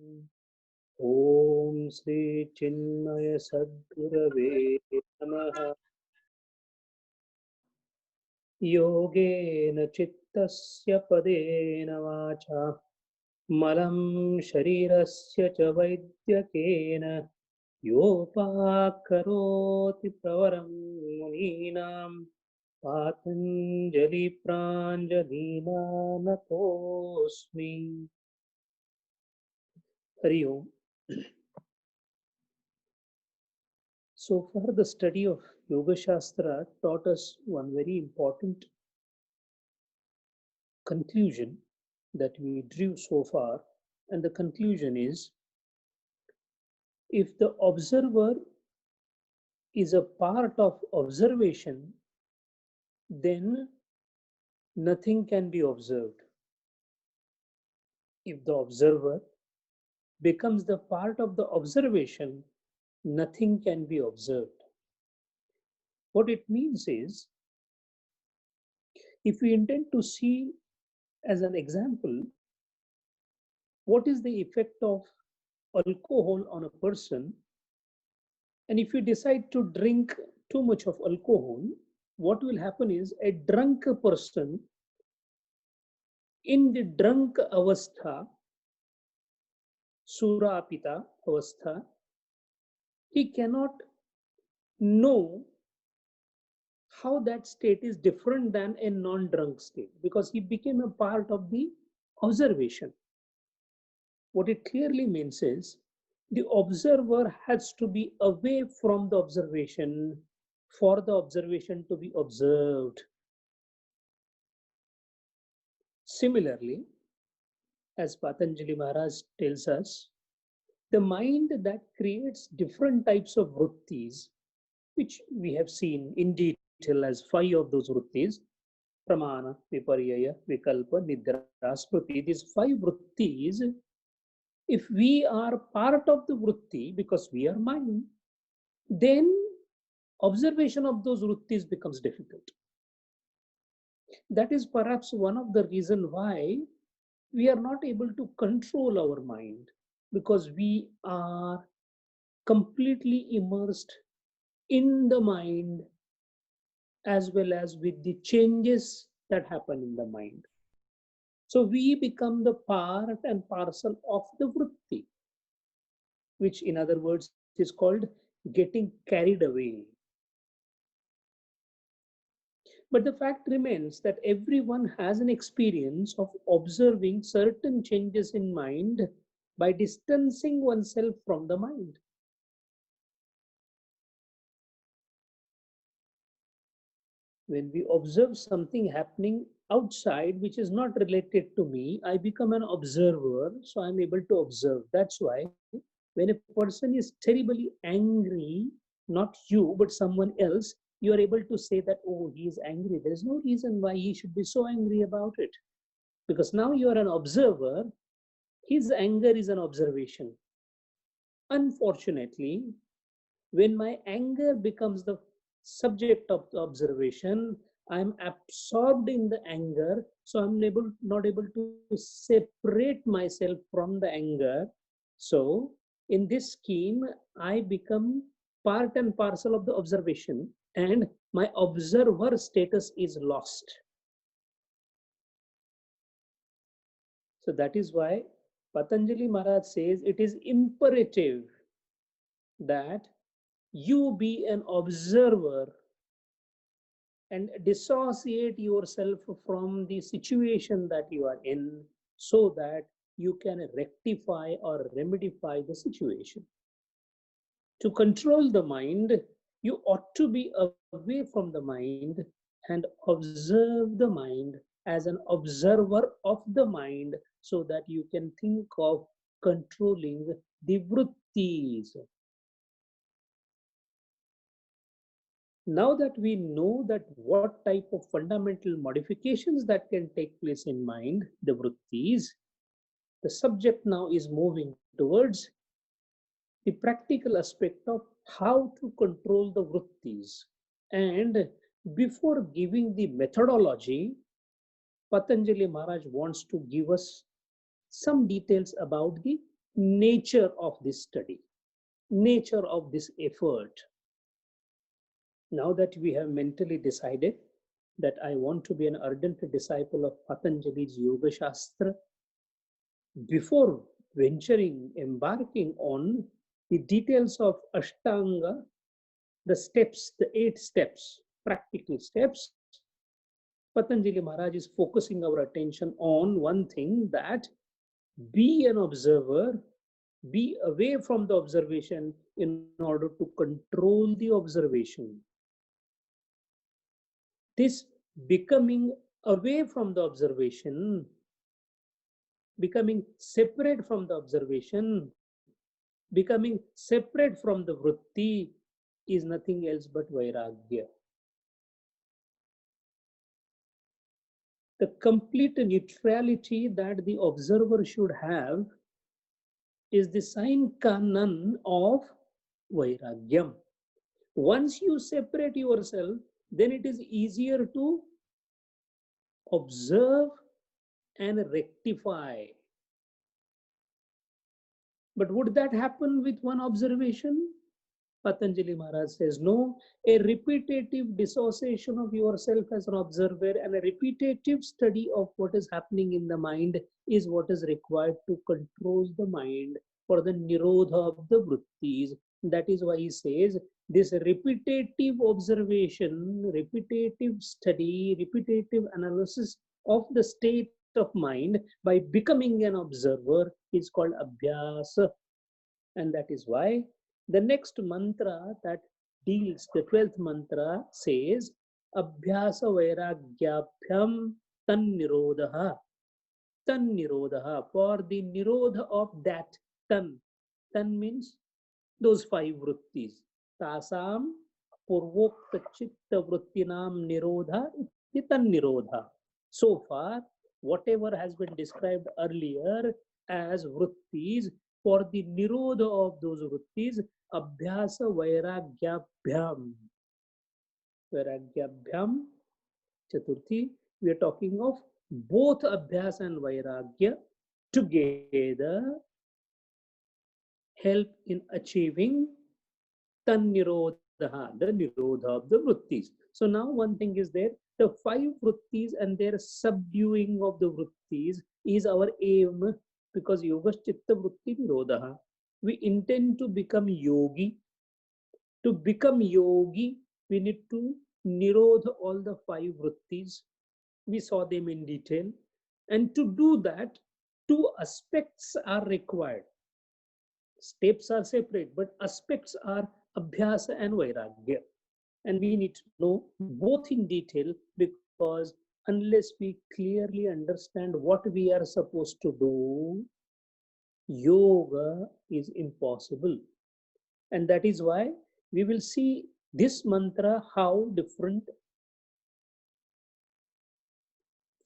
ॐ श्री चिन्मय सद्गुरवे नमः। योगेन चित्तस्य पदेन वाचा मलं शरीरस्य च वैद्यकेन योपाकरोति प्रवरं मुनीनां पातञ्जलिप्राञ्जलीना नतोऽस्मि। हरि ओम्। So far, the study of Yoga Shastra taught us one very important conclusion that we drew so far. And the conclusion is, if the observer is a part of observation, then nothing can be observed. If the observer becomes the part of the observation, nothing can be observed. What it means is, if we intend to see as an example, what is the effect of alcohol on a person, and if you decide to drink too much of alcohol, what will happen is a drunk person in the drunk avastha, surapita avastha, he cannot know how that state is different than a non-drunk state because he became a part of the observation. What it clearly means is the observer has to be away from the observation for the observation to be observed. Similarly, as Patanjali Maharaj tells us, the mind that creates different types of vrittis, which we have seen in detail as 5 of those vrittis, pramana, viparyaya, vikalpa, nidra, smriti, these 5 vrittis, if we are part of the vritti because we are mind, then observation of those vrittis becomes difficult. That is perhaps one of the reasons why we are not able to control our mind, because we are completely immersed in the mind as well as with the changes that happen in the mind. So we become the part and parcel of the vritti, which in other words is called getting carried away. But the fact remains that everyone has an experience of observing certain changes in mind by distancing oneself from the mind. When we observe something happening outside which is not related to me, I become an observer, so I'm able to observe. That's why when a person is terribly angry, not you, but someone else, you are able to say that, oh, he is angry. There is no reason why he should be so angry about it. Because now you are an observer, his anger is an observation. Unfortunately, when my anger becomes the subject of the observation, I'm absorbed in the anger, so I'm not able to separate myself from the anger. So in this scheme, I become part and parcel of the observation, and my observer status is lost. So that is why Patanjali Maharaj says it is imperative that you be an observer and dissociate yourself from the situation that you are in so that you can rectify or remedify the situation. To control the mind, you ought to be away from the mind and observe the mind as an observer of the mind so that you can think of controlling the vrittis. Now that we know that what type of fundamental modifications that can take place in mind, the vrittis, the subject now is moving towards the practical aspect of how to control the vrittis. And before giving the methodology, Patanjali Maharaj wants to give us some details about the nature of this study, nature of this effort. Now that we have mentally decided that I want to be an ardent disciple of Patanjali's Yoga Shastra, before embarking on the details of Ashtanga, the steps, the 8 steps, practical steps, Patanjali Maharaj is focusing our attention on one thing, that be an observer, be away from the observation in order to control the observation. This becoming away from the observation, becoming separate from the observation, becoming separate from the vritti is nothing else but vairagya. The complete neutrality that the observer should have is the sine qua non of vairagyam. Once you separate yourself, then it is easier to observe and rectify. But would that happen with one observation? Patanjali Maharaj says, no, a repetitive dissociation of yourself as an observer and a repetitive study of what is happening in the mind is what is required to control the mind for the nirodha of the vrittis. That is why he says this repetitive observation, repetitive study, repetitive analysis of the state of mind by becoming an observer is called abhyasa. And that is why the next mantra that deals, the 12th mantra says, Abhyasa Vairagyabhyam Tan Nirodha. Tan Nirodha. For the Nirodha of that Tan. Tan means those 5 vrittis. Tasam Purvokta Chitta Vrittinam Nirodha iti Tan Nirodha. So far, whatever has been described earlier as vrittis, for the nirodha of those vrittis, abhyasa vairagyabhyam. Vairagyabhyam, Chaturthi, we are talking of both abhyasa and vairagya together help in achieving tan nirodha, the nirodha of the vrittis. So now one thing is there, the 5 vrittis and their subduing of the vrittis is our aim, because yoga chitta vritti nirodha. We intend to become yogi. To become yogi, we need to nirodha all the 5 vrittis. We saw them in detail. And to do that, 2 aspects are required. Steps are separate, but aspects are abhyasa and vairagya. And we need to know both in detail, because unless we clearly understand what we are supposed to do, yoga is impossible. And that is why we will see this mantra, how different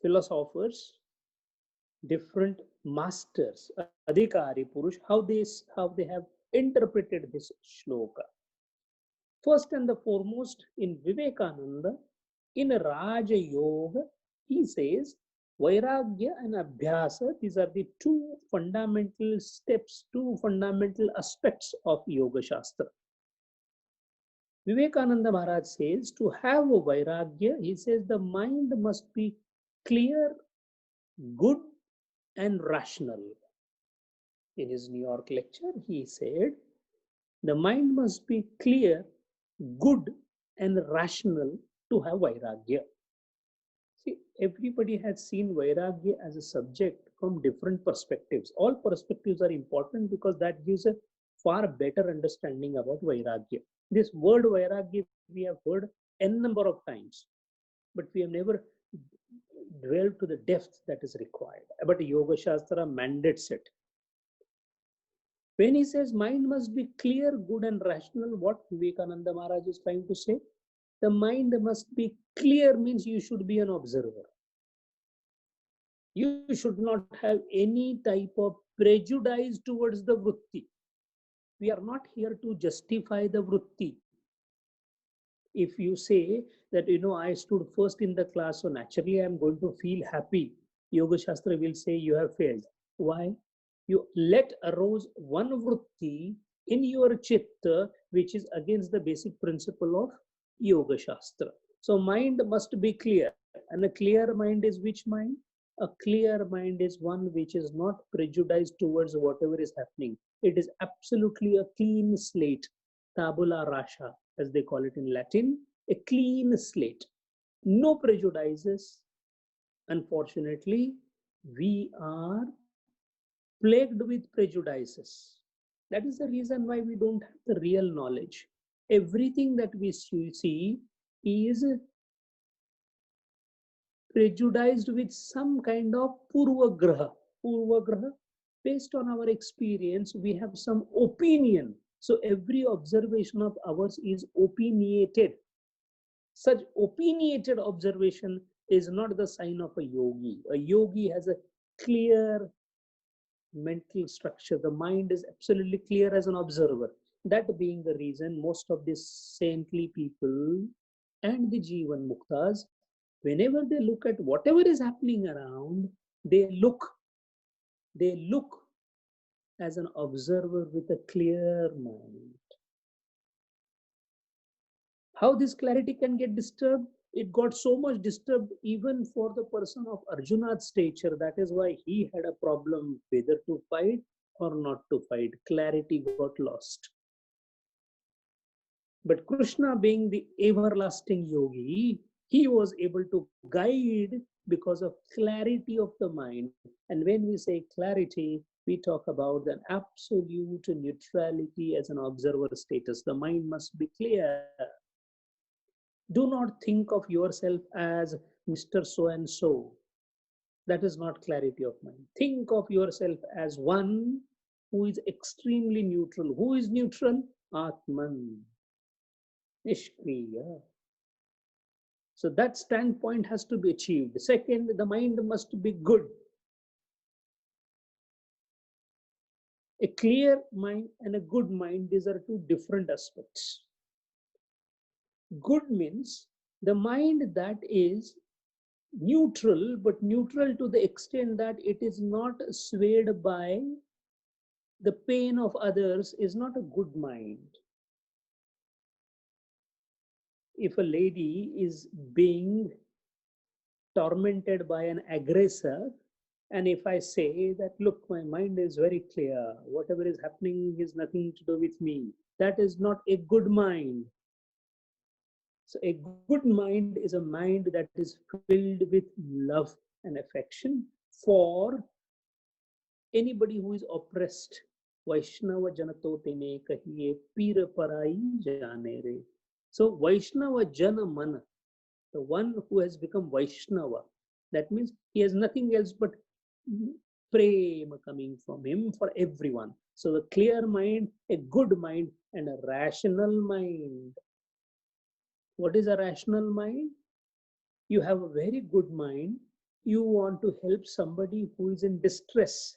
philosophers, different masters, adhikari purush, how they have interpreted this shloka. First and the foremost, in Vivekananda, in Raja Yoga, he says vairagya and abhyasa, these are the 2 fundamental steps, 2 fundamental aspects of Yoga Shastra. Vivekananda Maharaj says to have a vairagya, he says the mind must be clear, good, and rational. In his New York lecture, he said the mind must be clear, good, and rational to have vairagya. See, everybody has seen vairagya as a subject from different perspectives. All perspectives are important because that gives a far better understanding about vairagya. This word vairagya we have heard n number of times, but we have never dwelled to the depth that is required. But Yoga Shastra mandates it. When he says mind must be clear, good, and rational, what Vivekananda Maharaj is trying to say? The mind must be clear means you should be an observer. You should not have any type of prejudice towards the vritti. We are not here to justify the vritti. If you say that, I stood first in the class, so naturally I am going to feel happy, Yoga Shastra will say you have failed. Why? You let arouse one vritti in your chitta, which is against the basic principle of Yoga Shastra. So mind must be clear. And a clear mind is which mind? A clear mind is one which is not prejudiced towards whatever is happening. It is absolutely a clean slate, tabula rasa, as they call it in Latin, a clean slate. No prejudices. Unfortunately, we are plagued with prejudices. That is the reason why we don't have the real knowledge. Everything that we see is prejudiced with some kind of purvagraha. Purvagraha, based on our experience, we have some opinion. So every observation of ours is opinionated. Such opinionated observation is not the sign of a yogi. A yogi has a clear mental structure. The mind is absolutely clear as an observer. That being the reason, most of these saintly people and the Jivan Muktas, whenever they look at whatever is happening around, they look, they look as an observer with a clear mind. How this clarity can get disturbed? It got so much disturbed even for the person of Arjuna's stature. That is why he had a problem whether to fight or not to fight. Clarity got lost. But Krishna, being the everlasting yogi, he was able to guide because of clarity of the mind. And when we say clarity, we talk about an absolute neutrality as an observer status. The mind must be clear. Do not think of yourself as Mr. So and so. That is not clarity of mind. Think of yourself as one who is extremely neutral. Who is neutral? Atman. Nishkriya. So that standpoint has to be achieved. Second, the mind must be good. A clear mind and a good mind, these are two different aspects. Good means the mind that is neutral, but neutral to the extent that it is not swayed by the pain of others, is not a good mind. If a lady is being tormented by an aggressor, and if I say that, look, my mind is very clear, whatever is happening is nothing to do with me, that is not a good mind. So a good mind is a mind that is filled with love and affection for anybody who is oppressed. Vaishnava janato tene kahiye pir parai jane re. So Vaishnava jana mana, the one who has become Vaishnava, that means he has nothing else but prema coming from him for everyone. So the clear mind, a good mind, and a rational mind. What is a rational mind? You have a very good mind. You want to help somebody who is in distress.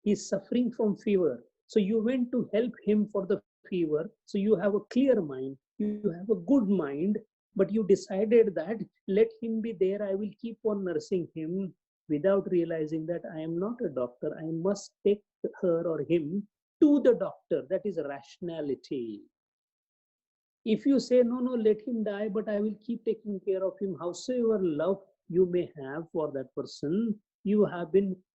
He is suffering from fever. So you went to help him for the fever. So you have a clear mind. You have a good mind, but you decided that let him be there. I will keep on nursing him without realizing that I am not a doctor. I must take her or him to the doctor. That is rationality. If you say, no, no, let him die, but I will keep taking care of him, howsoever love you may have for that person, you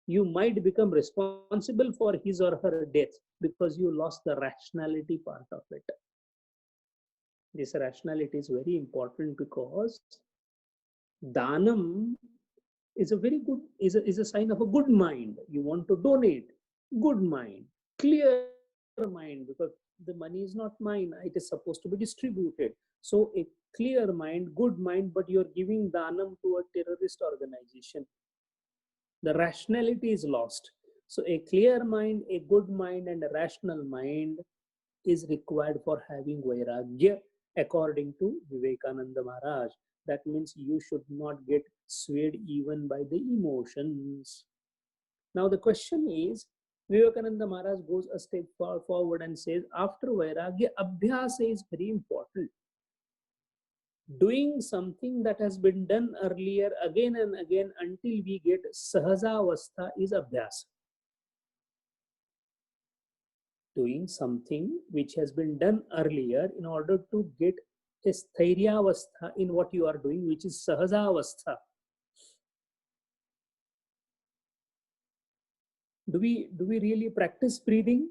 might become responsible for his or her death because you lost the rationality part of it. This rationality is very important because Danam is a very good, is a sign of a good mind. You want to donate, good mind, clear mind, because the money is not mine, it is supposed to be distributed. So a clear mind, good mind, but you're giving Danam to a terrorist organization. The rationality is lost. So a clear mind, a good mind, and a rational mind is required for having Vairagya, according to Vivekananda Maharaj. That means you should not get swayed even by the emotions. Now the question is, Vivekananda Maharaj goes a step forward and says, after Vairagya, Abhyasa is very important. Doing something that has been done earlier again and again until we get Sahajavastha is Abhyasa. doing something which has been done earlier in order to get a sthairya in what you are doing, which is sahaja. Do we really practice breathing?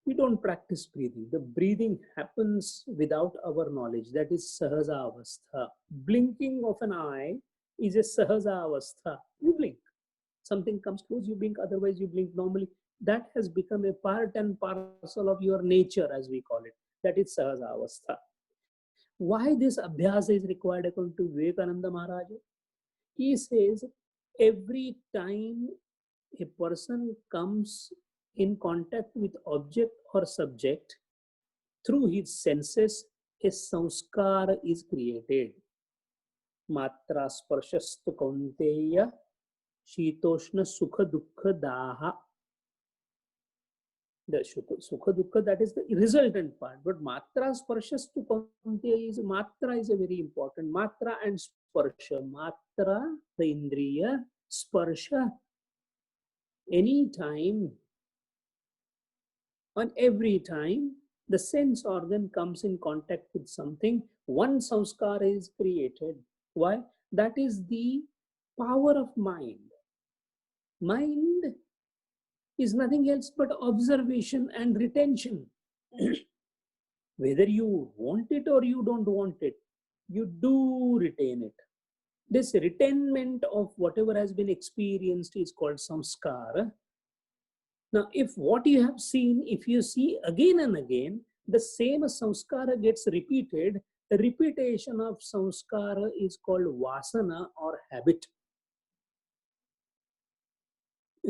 We don't practice breathing. The breathing happens without our knowledge. That is sahaja avastha. Blinking of an eye is a sahaja avastha. You blink. Something comes close, you blink. Otherwise, you blink normally. That has become a part and parcel of your nature, as we call it. That is sahaja avastha. Why this abhyasa is required according to Vivekananda Maharaj? He says every time a person comes in contact with object or subject, through his senses, a sanskara is created. Matra sparshastu kaunteya shitoshna sukha dukkha daha. The sukha dukkha, that is the resultant part. But matra sparshastu kaunteya is, matra is a very important. Matra and sparsha. Matra, the indriya, sparsha, any time, on every time the sense organ comes in contact with something, one sanskara is created. Why? That is the power of mind. Mind is nothing else but observation and retention. Whether you want it or you don't want it, you do retain it. This retainment of whatever has been experienced is called samskara. Now, if what you have seen, if you see again and again, the same samskara gets repeated, the repetition of samskara is called vasana or habit.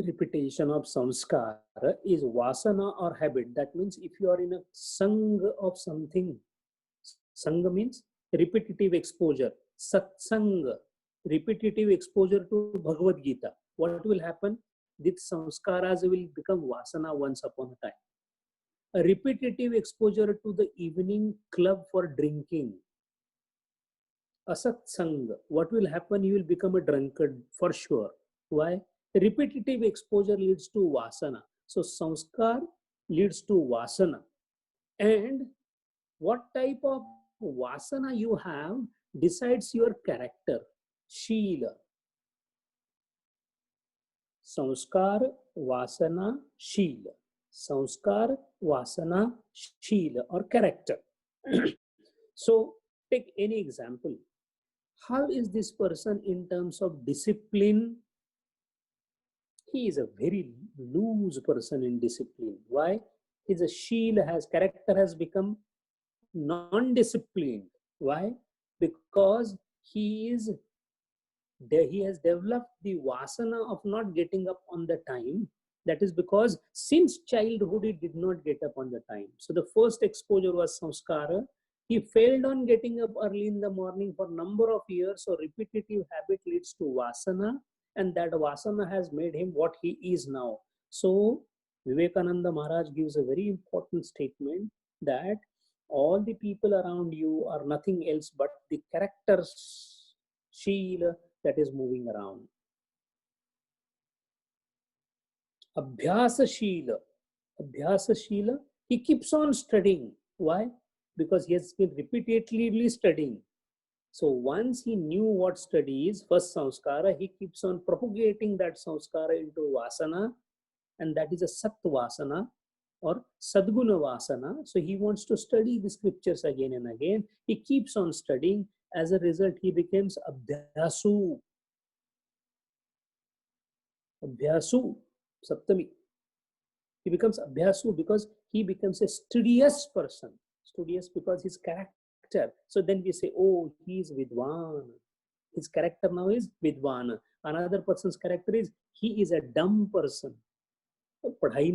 Repetition of samskara is vasana or habit. That means if you are in a sangha of something, sangha means repetitive exposure, satsanga, repetitive exposure to Bhagavad Gita, what will happen? These samskaras will become vasana once upon a time. A repetitive exposure to the evening club for drinking, asatsanga, what will happen? You will become a drunkard for sure. Why? Repetitive exposure leads to vasana. So samskar leads to vasana. And what type of vasana you have decides your character. Sheela. Samskar, vasana, sheela. Samskar, vasana, sheela, or character. So take any example. How is this person in terms of discipline? He is a very loose person in discipline. Why? His character has become non-disciplined. Why? Because he has developed the vasana of not getting up on the time. That is because since childhood he did not get up on the time. So the first exposure was samskara. He failed on getting up early in the morning for number of years. So repetitive habit leads to vasana, and that vasana has made him what he is now. So Vivekananda Maharaj gives a very important statement that all the people around you are nothing else but the characters, sheela, that is moving around. Abhyasa Sheela, he keeps on studying. Why? Because he has been repeatedly studying. So once he knew what study is, first samskara, he keeps on propagating that samskara into vasana, and that is a sattvasana or sadguna vasana. So he wants to study the scriptures again and again. He keeps on studying. As a result, he becomes abhyasu. Abhyasu, Saptami. He becomes abhyasu because he becomes a studious person. Studious because his character. So then we say, oh, he is vidwan. His character now is vidwan. Another person's character is, he is a dumb person. Padhai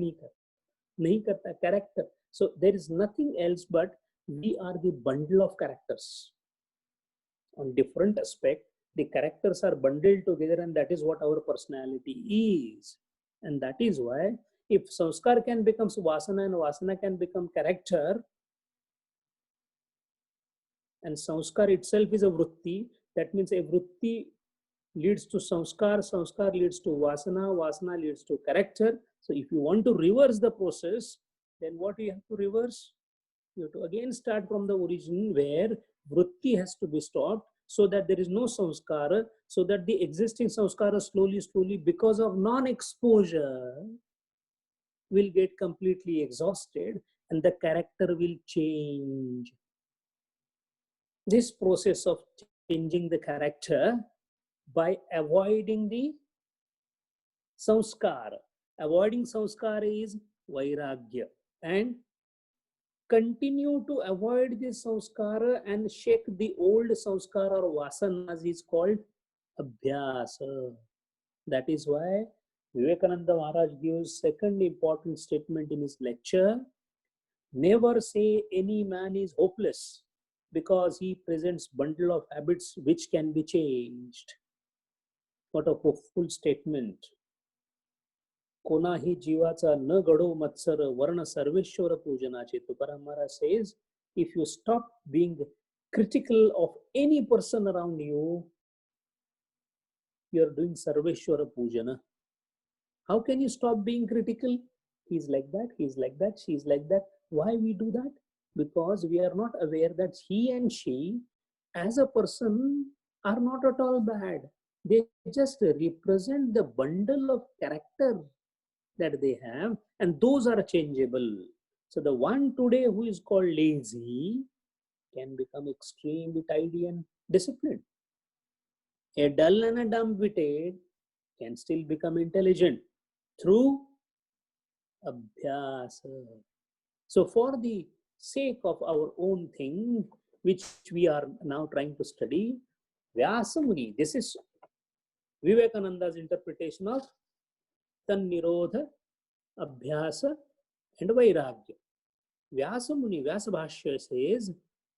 nahi karta, character. So there is nothing else but we are the bundle of characters. On different aspects, the characters are bundled together, and that is what our personality is. And that is why if samskar can become vasana and vasana can become character, and samskar itself is a vritti, that means a vritti leads to samskar, samskar leads to vasana, vasana leads to character. So if you want to reverse the process, then what you have to reverse? You have to again start from the origin where vritti has to be stopped, so that there is no samskara, so that the existing samskara slowly, because of non-exposure, will get completely exhausted and the character will change. This process of changing the character by avoiding the samskara. Avoiding samskara is vairagya. And continue to avoid this samskara and shake the old samskara or vasanas is called abhyasa. That is why Vivekananda Maharaj gives second important statement in his lecture. Never say any man is hopeless because he presents bundle of habits which can be changed. What a hopeful statement. कोणाही जीवाचा न घडो मत्सर वर्ण Sarveshwar पूजनाचे. Tukaram Maharaj says, if you stop being critical of any person around you, you are doing Sarveshwara Pujana. How can you stop being critical? He's like that, he's like that, she's like that. Why we do that? Because we are not aware that he and she as a person are not at all bad. They just represent the bundle of character that they have, and those are changeable. So the one today who is called lazy can become extremely tidy and disciplined. A dull and a dumb-witted can still become intelligent through abhyasa. So for the sake of our own thing, which we are now trying to study, Vyasa Muni, this is Vivekananda's interpretation of Tannirodha, Abhyasa and Vairagya. Vyasa Muni, Vyasa Bhashya says,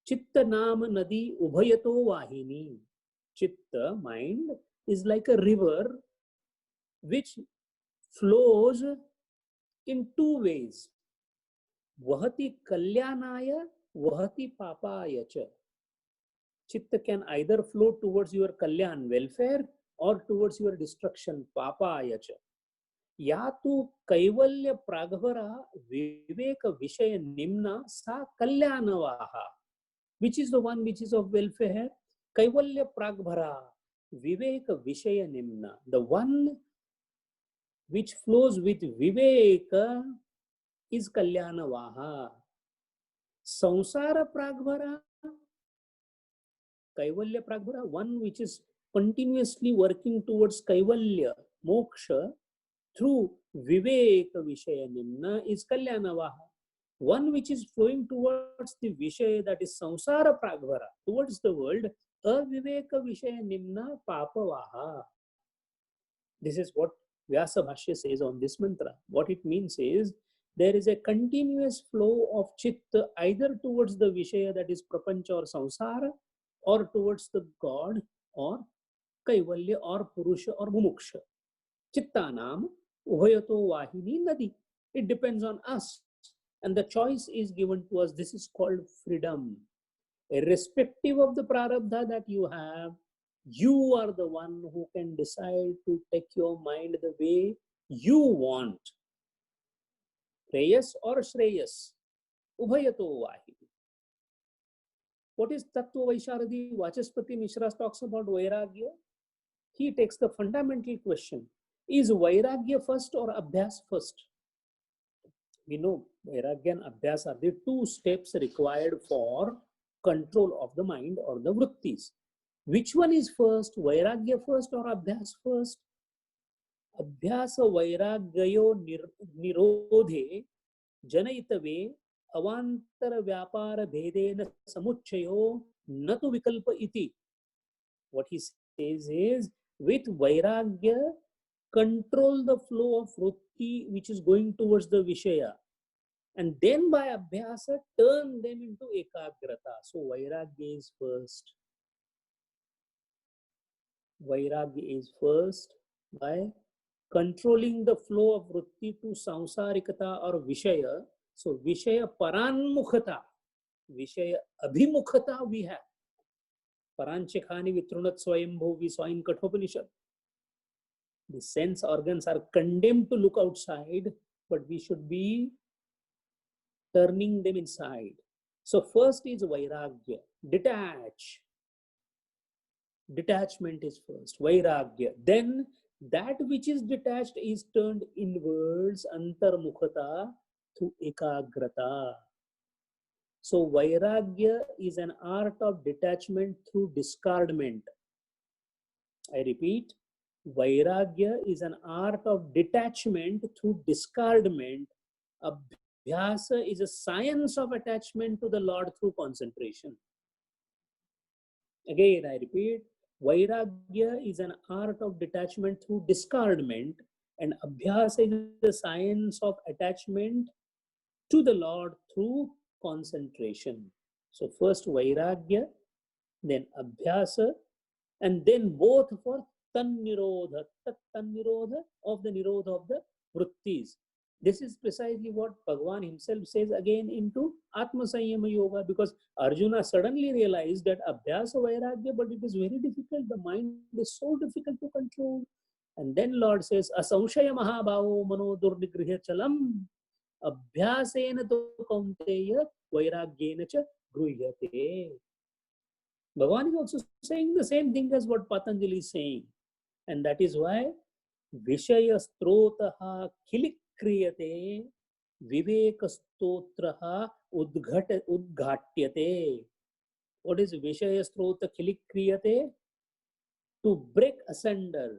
Chitta Nama Nadi Ubhayato Vahini. Chitta, mind, is like a river which flows in two ways. Vahati Kalyanaya, Vahati Papaya cha. Chitta can either flow towards your Kalyan, welfare, or towards your destruction, Papaya cha. या तो कैवल्य प्रागभरा विवेक विषय निम्ना सा कल्याणवाहा, which is the one which is of welfare. Kaivalya प्रागभरा viveka vishaya nimna, the one which flows with viveka is kalyanavaha. Samsara pragbhara, kaivalya pragbhara, one which is continuously working towards kaivalya, moksha, through viveka vishaya nimna is kalyanavaha. One which is flowing towards the vishaya, that is samsara pragbhara, towards the world, aviveka vishaya nimna papavaha. This is what Vyasa Bhashya says on this mantra. What it means is, there is a continuous flow of chitta either towards the vishaya, that is prapancha or samsara, or towards the God or kaivalya or purusha or mumuksha. Chittanam ubhayato vahini nadi. It depends on us, and the choice is given to us. This is called freedom. Irrespective of the prarabdha that you have, you are the one who can decide to take your mind the way you want. Preyas or Shreyas, Ubhayato Vahini. What is Tattva Vaisharadi? Vachaspati Mishra talks about Vairagya. He takes the fundamental question, is Vairagya first or Abhyas first? We know Vairagya and Abhyas are the two steps required for control of the mind or the vrittis. Which one is first, Vairagya first or Abhyas first? Abhyasa Vairagyayo nirodhe janayitave avantara vyapara bhedena samuchayo natu vikalpa iti. What he says is, with Vairagya, control the flow of vritti which is going towards the Vishaya. And then by Abhyasa, turn them into Ekagrata. So Vairagya is first. Vairagya is first by controlling the flow of vritti to samsarikata or Vishaya. So Vishaya paranmukhata, Vishaya abhimukhata we have. Paranchekhani vitrunat swayambhu, we saw in Kathopanishad. The sense organs are condemned to look outside, but we should be turning them inside. So first is vairagya, detach. Detachment is first, vairagya. Then that which is detached is turned inwards, antarmukhata, to ekagrata. So vairagya is an art of detachment through discardment. I repeat, vairagya is an art of detachment through discardment. Abhyasa is a science of attachment to the Lord through concentration. Again, I repeat, Vairagya is an art of detachment through discardment, and Abhyasa is the science of attachment to the Lord through concentration. So, first Vairagya, then Abhyasa, and then both for Tannirodha, Tannirodha of the Nirodha of the Vrittis. This is precisely what Bhagavan himself says again into Atma Sanyama Yoga, because Arjuna suddenly realized that Abhyasa Vairagya, but it is very difficult. The mind is so difficult to control. And then Lord says, Asamshaya Mahabhavo Mano Durnigrihya Chalam Abhyasena to Kaunteya Vairagyena cha Gruhyate. Bhagavan is also saying the same thing as what Patanjali is saying. And that is why Vishaya Strotaha Kilikriyate Viveka Stotraha Udghatyate. What is Vishaya Strota Kilikriyate? To break asunder,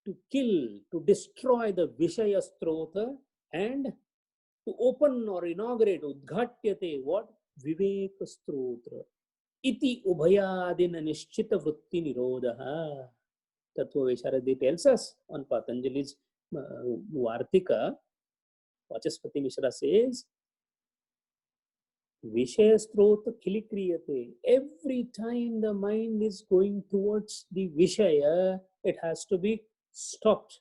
to kill, to destroy the Vishaya Strota, and to open or inaugurate Udghatyate. What? Viveka Strotra. Iti Ubhayadina Nishchita Vritti Nirodha. Tattva Visharadi tells us on Patanjali's Vartika, Vachaspati Mishra says, Vishaya Strota Kilikriyate. Every time the mind is going towards the Vishaya, it has to be stopped.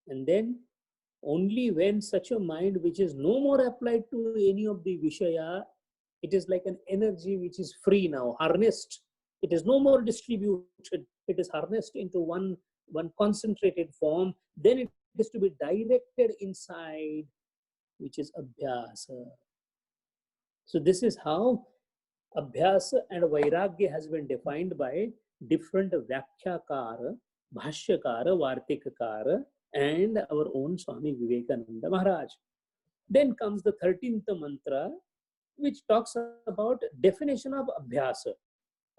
And then only when such a mind which is no more applied to any of the Vishaya, it is like an energy which is free now, harnessed. It is no more distributed. It is harnessed into one concentrated form. Then it is to be directed inside, which is Abhyasa. So this is how Abhyasa and Vairagya has been defined by different Vyakyakara, Bhashyakara, Vartikakara, and our own Swami Vivekananda Maharaj. Then comes the 13th mantra, which talks about definition of Abhyasa.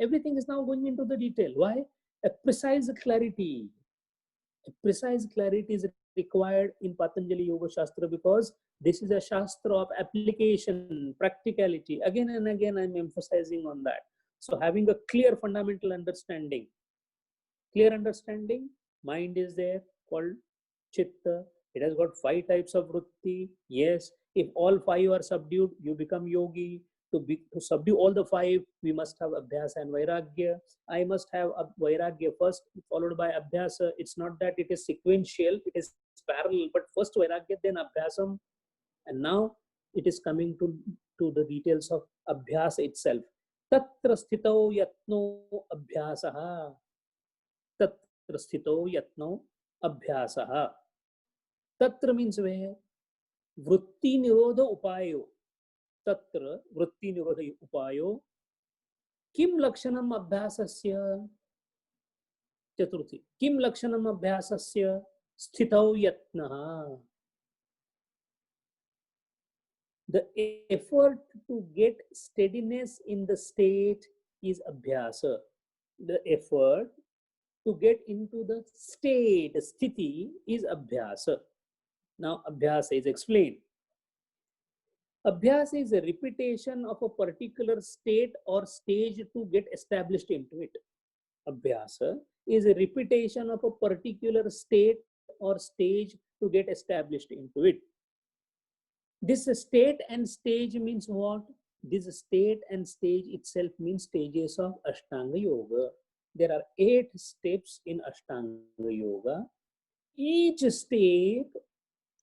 Everything is now going into the detail. Why? A precise clarity. A precise clarity is required in Patanjali Yoga Shastra, because this is a Shastra of application, practicality. Again and again, I'm emphasizing on that. So having a clear fundamental understanding. Clear understanding, mind is there, called Chitta. It has got 5 types of Vritti. Yes, if all 5 are subdued, you become yogi. To subdue all the 5, we must have Abhyasa and Vairagya. I must have Vairagya first, followed by Abhyasa. It's not that it is sequential, it is parallel, but first Vairagya, then Abhyasam. And now it is coming to the details of Abhyasa itself. Tatra sthito yatno Abhyasaha. Tatra sthito yatno Abhyasaha. Tatra means where? Vritti nirodha upayo. Tatra vritti nirodha upayo. Kim lakshanam abhyasasya? Chaturthi. Kim lakshanam abhyasasya? Sthitau yatnaha. The effort to get steadiness in the state is abhyasa. The effort to get into the state, sthiti, is abhyasa. Now, abhyasa is explained. Abhyasa is a repetition of a particular state or stage to get established into it. Abhyasa is a repetition of a particular state or stage to get established into it. This state and stage means what? This state and stage itself means stages of Ashtanga Yoga. There are 8 steps in Ashtanga Yoga. Each step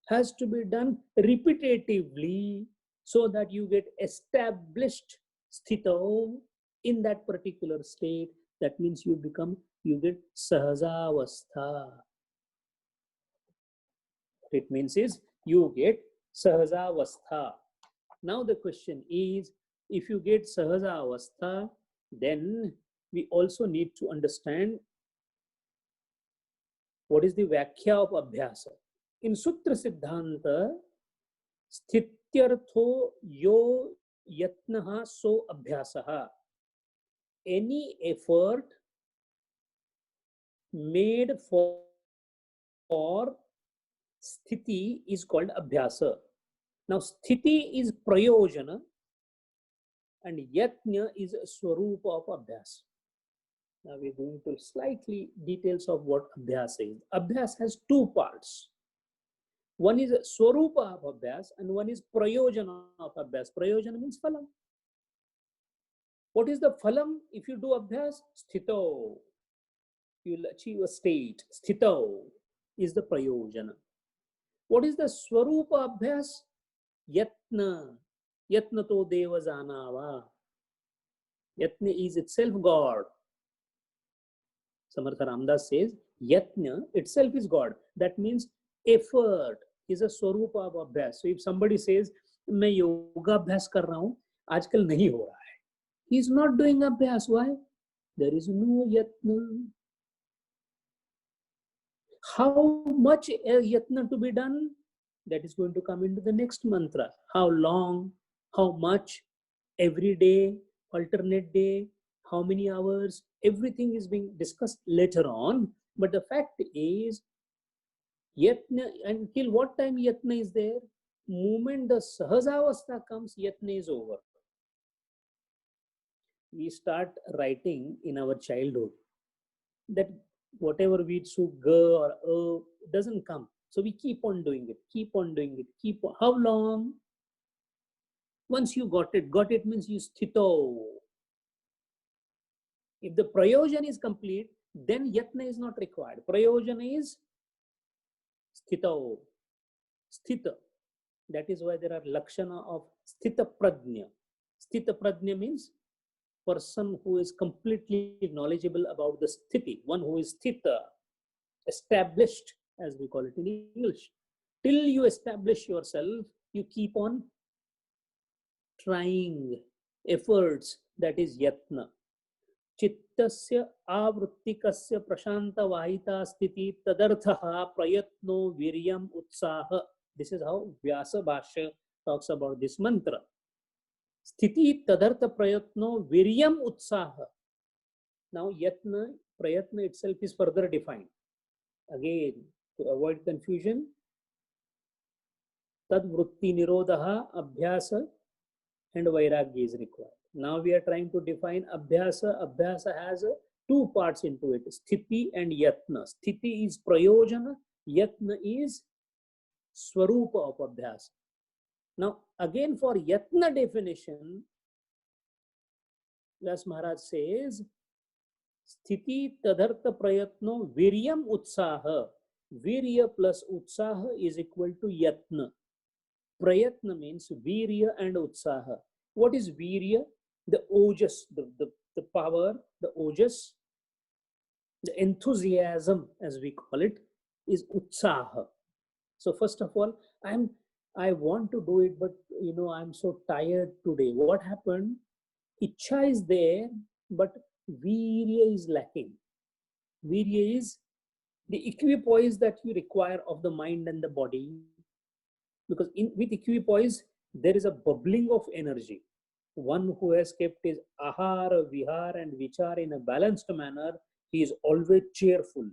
has to be done repetitively so that you get established sthito in that particular state. That means you get sahajavastha. it means is you get Sahajavastha. Now the question is, if you get Sahajavastha, then we also need to understand what is the Vyakhya of Abhyasa. In Sutra Siddhanta, Sthityartho yo yatnaha so abhyasaha. Any effort made for sthiti is called abhyasa. Now, sthiti is prayojana and yatna is swarupa of abhyas. Now, we're going to slightly details of what abhyas is. Abhyas has two parts. One is swarupa of abhyas and one is prayojana of abhyas. Prayojana means phalam. What is the phalam if you do abhyas? Sthito. You will achieve a state. Sthito is the prayojana. What is the swarupa abhyas? Yatna. Yatna to deva janava. Yatna is itself God. Samartha Ramdas says, Yatna itself is God. That means effort is a swarupa of abhyas. So if somebody says, मैं योगा अभ्यास कर रहा हूँ, आजकल नहीं हो रहा है. He is not doing abhyas. Why? There is no yatna. How much yatna to be done? That is going to come into the next mantra. How long? How much? Every day? Alternate day? How many hours? Everything is being discussed later on. But the fact is, yatna, until what time yatna is there? Moment the Sahajavastha comes, yatna is over. We start writing in our childhood that whatever we should go or doesn't come. So we keep on doing it, keep on doing it, keep on. How long? Once you got it means you sthito. If the prayojana is complete, then yatna is not required. Prayojana is sthito. Sthita. That is why there are lakshana of sthita prajna. Sthita prajna means person who is completely knowledgeable about the sthiti, one who is sthita, established, as we call it in English. Till you establish yourself, you keep on trying efforts, that is yatna. Chittasya avrittikasya prashanta vahita sthiti tadarthaha prayatno viryam utsaha. This is how Vyasa Bhashya talks about this mantra. Sthiti tadartha prayatno viryam utsaha. Now yatna, prayatna itself is further defined. Again, to avoid confusion, tad vritti nirodha abhyasa and vairagya is required. Now we are trying to define abhyasa. Abhyasa has two parts into it, sthiti and yatna. Sthiti is prayojana, yatna is swarupa of abhyasa. Now again for yatna definition, Vyas Maharaj says, sthiti tadartha prayatno viryam utsaha. Virya plus utsaha is equal to yatna. Prayatna means virya and utsaha. What is virya? The ojas, the power, the ojas, the enthusiasm, as we call it, is utsaha. So first of all, I want to do it, but I'm so tired today. What happened? Ichha is there, but virya is lacking. Virya is the equipoise that you require of the mind and the body. Because with equipoise, there is a bubbling of energy. One who has kept his ahara, vihar and vichar in a balanced manner, he is always cheerful.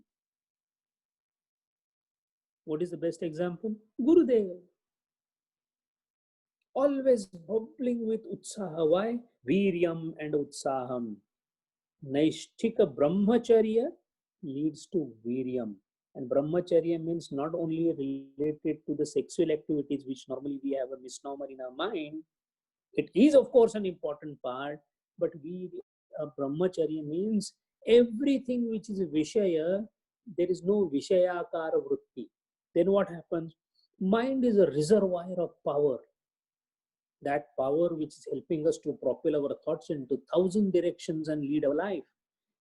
What is the best example? Gurudev. Always bubbling with utsaha. Why? Viryam and utsaham. Naishthika brahmacharya leads to viryam. And brahmacharya means not only related to the sexual activities, which normally we have a misnomer in our mind. It is, of course, an important part, but brahmacharya means everything which is a vishaya, there is no vishayakara vritti. Then what happens? Mind is a reservoir of power. That power which is helping us to propel our thoughts into 1,000 directions and lead our life.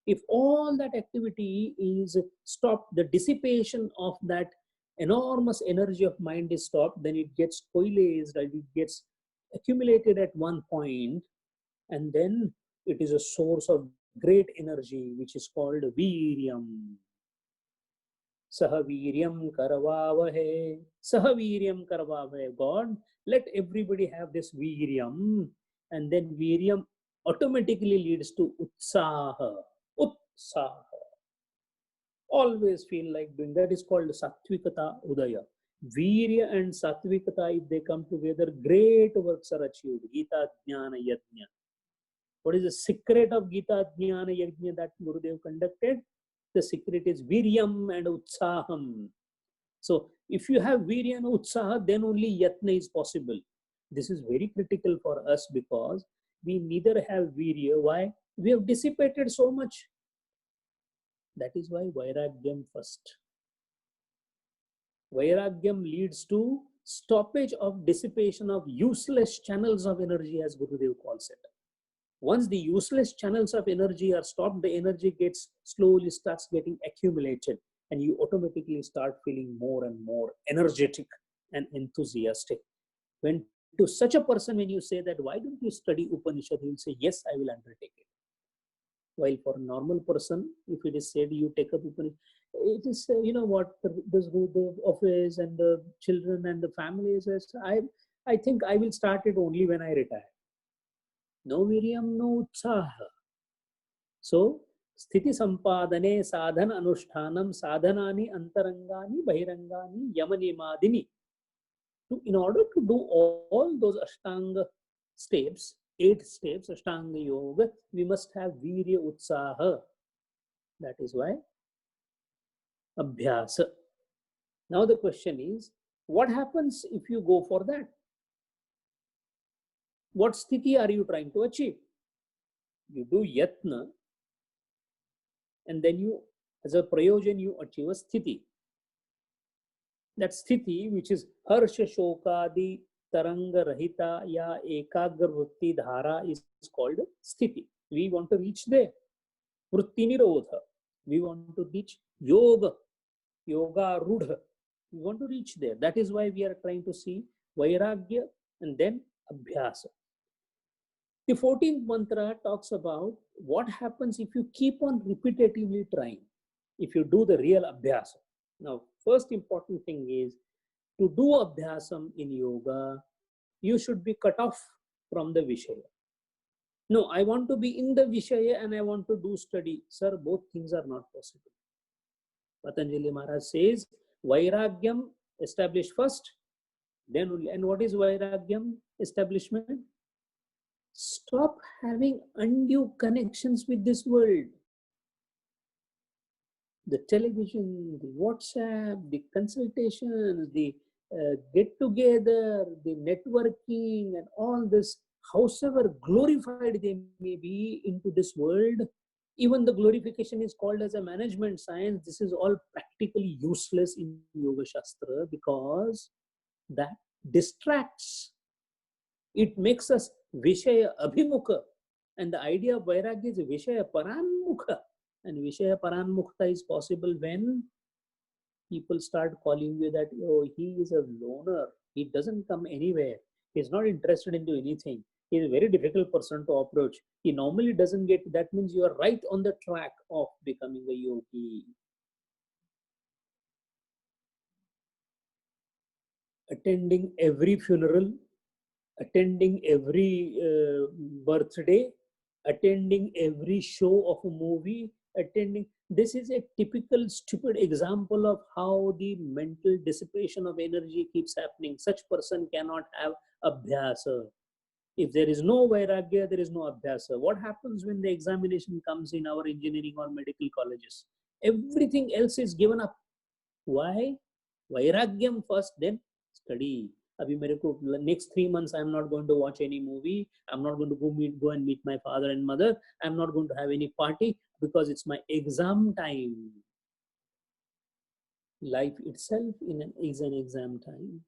If all that activity is stopped, the dissipation of that enormous energy of mind is stopped, then it gets coalesced, it gets accumulated at one point, and then it is a source of great energy, which is called Viryam. Sahaviryam Karavavahe. Sahaviryam Karavavahe. God, let everybody have this Viryam, and then Viryam automatically leads to Utsaha. Utsaha. Always feel like doing that is called Sattvikata Udaya. Virya and Sattvikata, if they come together, great works are achieved. Gita Jnana Yajna. What is the secret of Gita Jnana Yajna that Gurudev conducted? The secret is Viryam and Utsaham. So if you have Virya and Utsaha, then only Yatna is possible. This is very critical for us because we neither have Virya. Why? We have dissipated so much. That is why Vairagyam first. Vairagyam leads to stoppage of dissipation of useless channels of energy, as Gurudev calls it. Once the useless channels of energy are stopped, the energy gets slowly starts getting accumulated, and you automatically start feeling more and more energetic and enthusiastic. When to such a person, when you say that, why don't you study Upanishad, he will say, yes, I will undertake it. While for a normal person, if it is said you take up Upanishad, it is, what, the office and the children and the families, I think I will start it only when I retire. No Viryam, no Utsaha. So, Sthiti Sampadane Sadhana Anushtanam Sadhanani Antarangani Bahirangani Yamanimadini. In order to do all those Ashtanga steps, 8 steps, Ashtanga Yoga, we must have Virya Utsaha. That is why Abhyasa. Now the question is, what happens if you go for that? What sthiti are you trying to achieve? You do yatna, and then you, as a prayojan, you achieve a sthiti. That sthiti, which is harsha shokadi taranga rahita ya ekagra vritti dhara, is called sthiti. We want to reach there. Vritti nirodha. We want to reach yoga, yoga rudha. We want to reach there. That is why we are trying to see vairagya and then abhyasa. The 14th mantra talks about what happens if you keep on repetitively trying, if you do the real abhyasa. Now, first important thing is to do abhyasam in yoga, you should be cut off from the Vishaya. No, I want to be in the Vishaya and I want to do study. Sir, both things are not possible. Patanjali Maharaj says, Vairagyam established first, then only. And what is Vairagyam establishment? Stop having undue connections with this world. The television, the WhatsApp, the consultations, the get together, the networking, and all this, however glorified they may be into this world, even the glorification is called as a management science. This is all practically useless in Yoga Shastra because that distracts. It makes us Vishaya Abhimukha. And the idea of Vairagya is Vishaya Paranmukha. And Vishaya Paranmukha is possible when people start calling you that, oh, he is a loner. He doesn't come anywhere. He's not interested into anything. He's a very difficult person to approach. He normally doesn't get, that means you are right on the track of becoming a yogi. Attending every funeral, attending every birthday, attending every show of a movie, attending. This is a typical stupid example of how the mental dissipation of energy keeps happening. Such person cannot have abhyasa. If there is no vairagya, there is no abhyasa. What happens when the examination comes in our engineering or medical colleges? Everything else is given up. Why? Vairagyam first, then study. Abhi mere ko next 3 months I am not going to watch any movie. I'm not going to go and meet my father and mother. I'm not going to have any party because it's my exam time. Life itself is an exam time.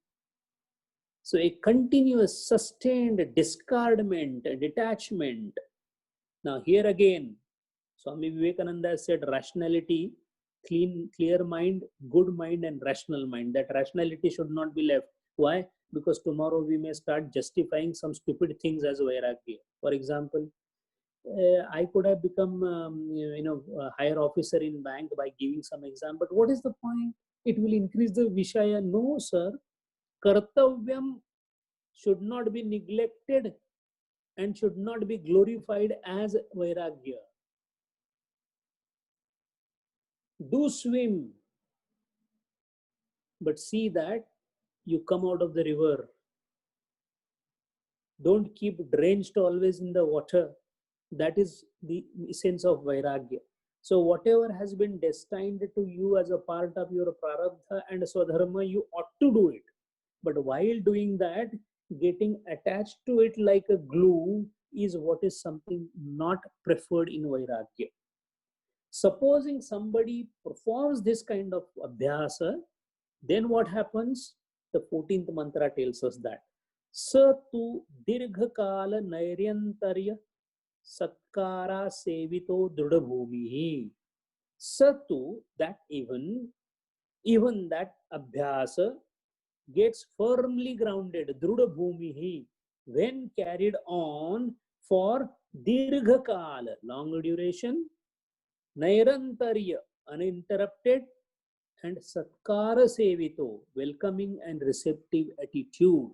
So a continuous, sustained discardment, detachment. Now here again, Swami Vivekananda said rationality clear mind, good mind, and rational mind. That rationality should not be left. Why? Because tomorrow we may start justifying some stupid things as vairagya. For example, I could have become, a higher officer in bank by giving some exam. But what is the point? It will increase the vishaya. No, sir. Kartavyam should not be neglected and should not be glorified as vairagya. Do swim, but see that you come out of the river. Don't keep drenched always in the water. That is the essence of vairagya. So whatever has been destined to you as a part of your prarabdha and swadharma, you ought to do it. But while doing that, getting attached to it like a glue is what is something not preferred in vairagya. Supposing somebody performs this kind of abhyasa, then what happens? The 14th mantra tells us that sa tu dirghakala nairyantarya satkara sevito drudabhumihi. Sa tu, that even that abhyasa gets firmly grounded, drudabhumihi, when carried on for dirghakala, long duration, nairantarya, uninterrupted, and satkara sevito, welcoming and receptive attitude.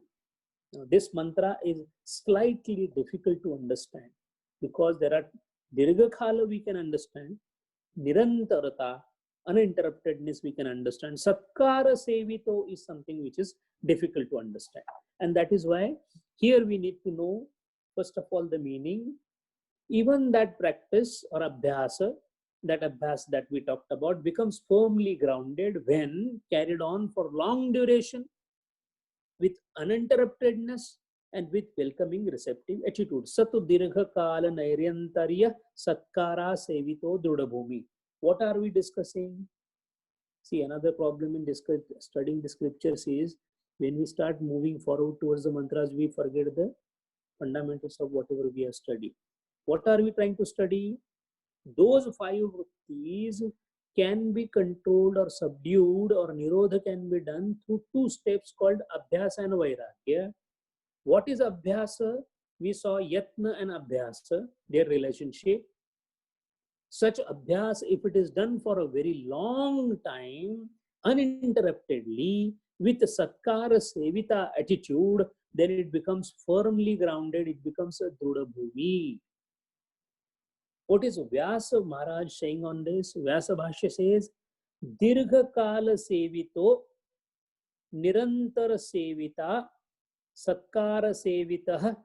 Now, this mantra is slightly difficult to understand because there are dirghakala we can understand, nirantarata, uninterruptedness we can understand, satkara sevito is something which is difficult to understand. And that is why here we need to know, first of all, the meaning. Even that practice or abhyasa, that abhyas that we talked about, becomes firmly grounded when carried on for long duration with uninterruptedness and with welcoming receptive attitude. Satu dirgha kala nairyantarya satkara sevito drudabhumi. What are we discussing? See, another problem in studying the scriptures is when we start moving forward towards the mantras, we forget the fundamentals of whatever we have studied. What are we trying to study? Those 5 vrittis can be controlled or subdued, or nirodha can be done through 2 steps called abhyasa and vairagya. What is abhyasa? We saw yatna and abhyasa, their relationship. Such abhyas, if it is done for a very long time, uninterruptedly, with a satkara sevita attitude, then it becomes firmly grounded, it becomes a drudabhumi. What is Vyasa Maharaj saying on this? Vyasa Bhashya says, Dirgha Kala Sevito, Nirantara Sevita, Satkara Sevita,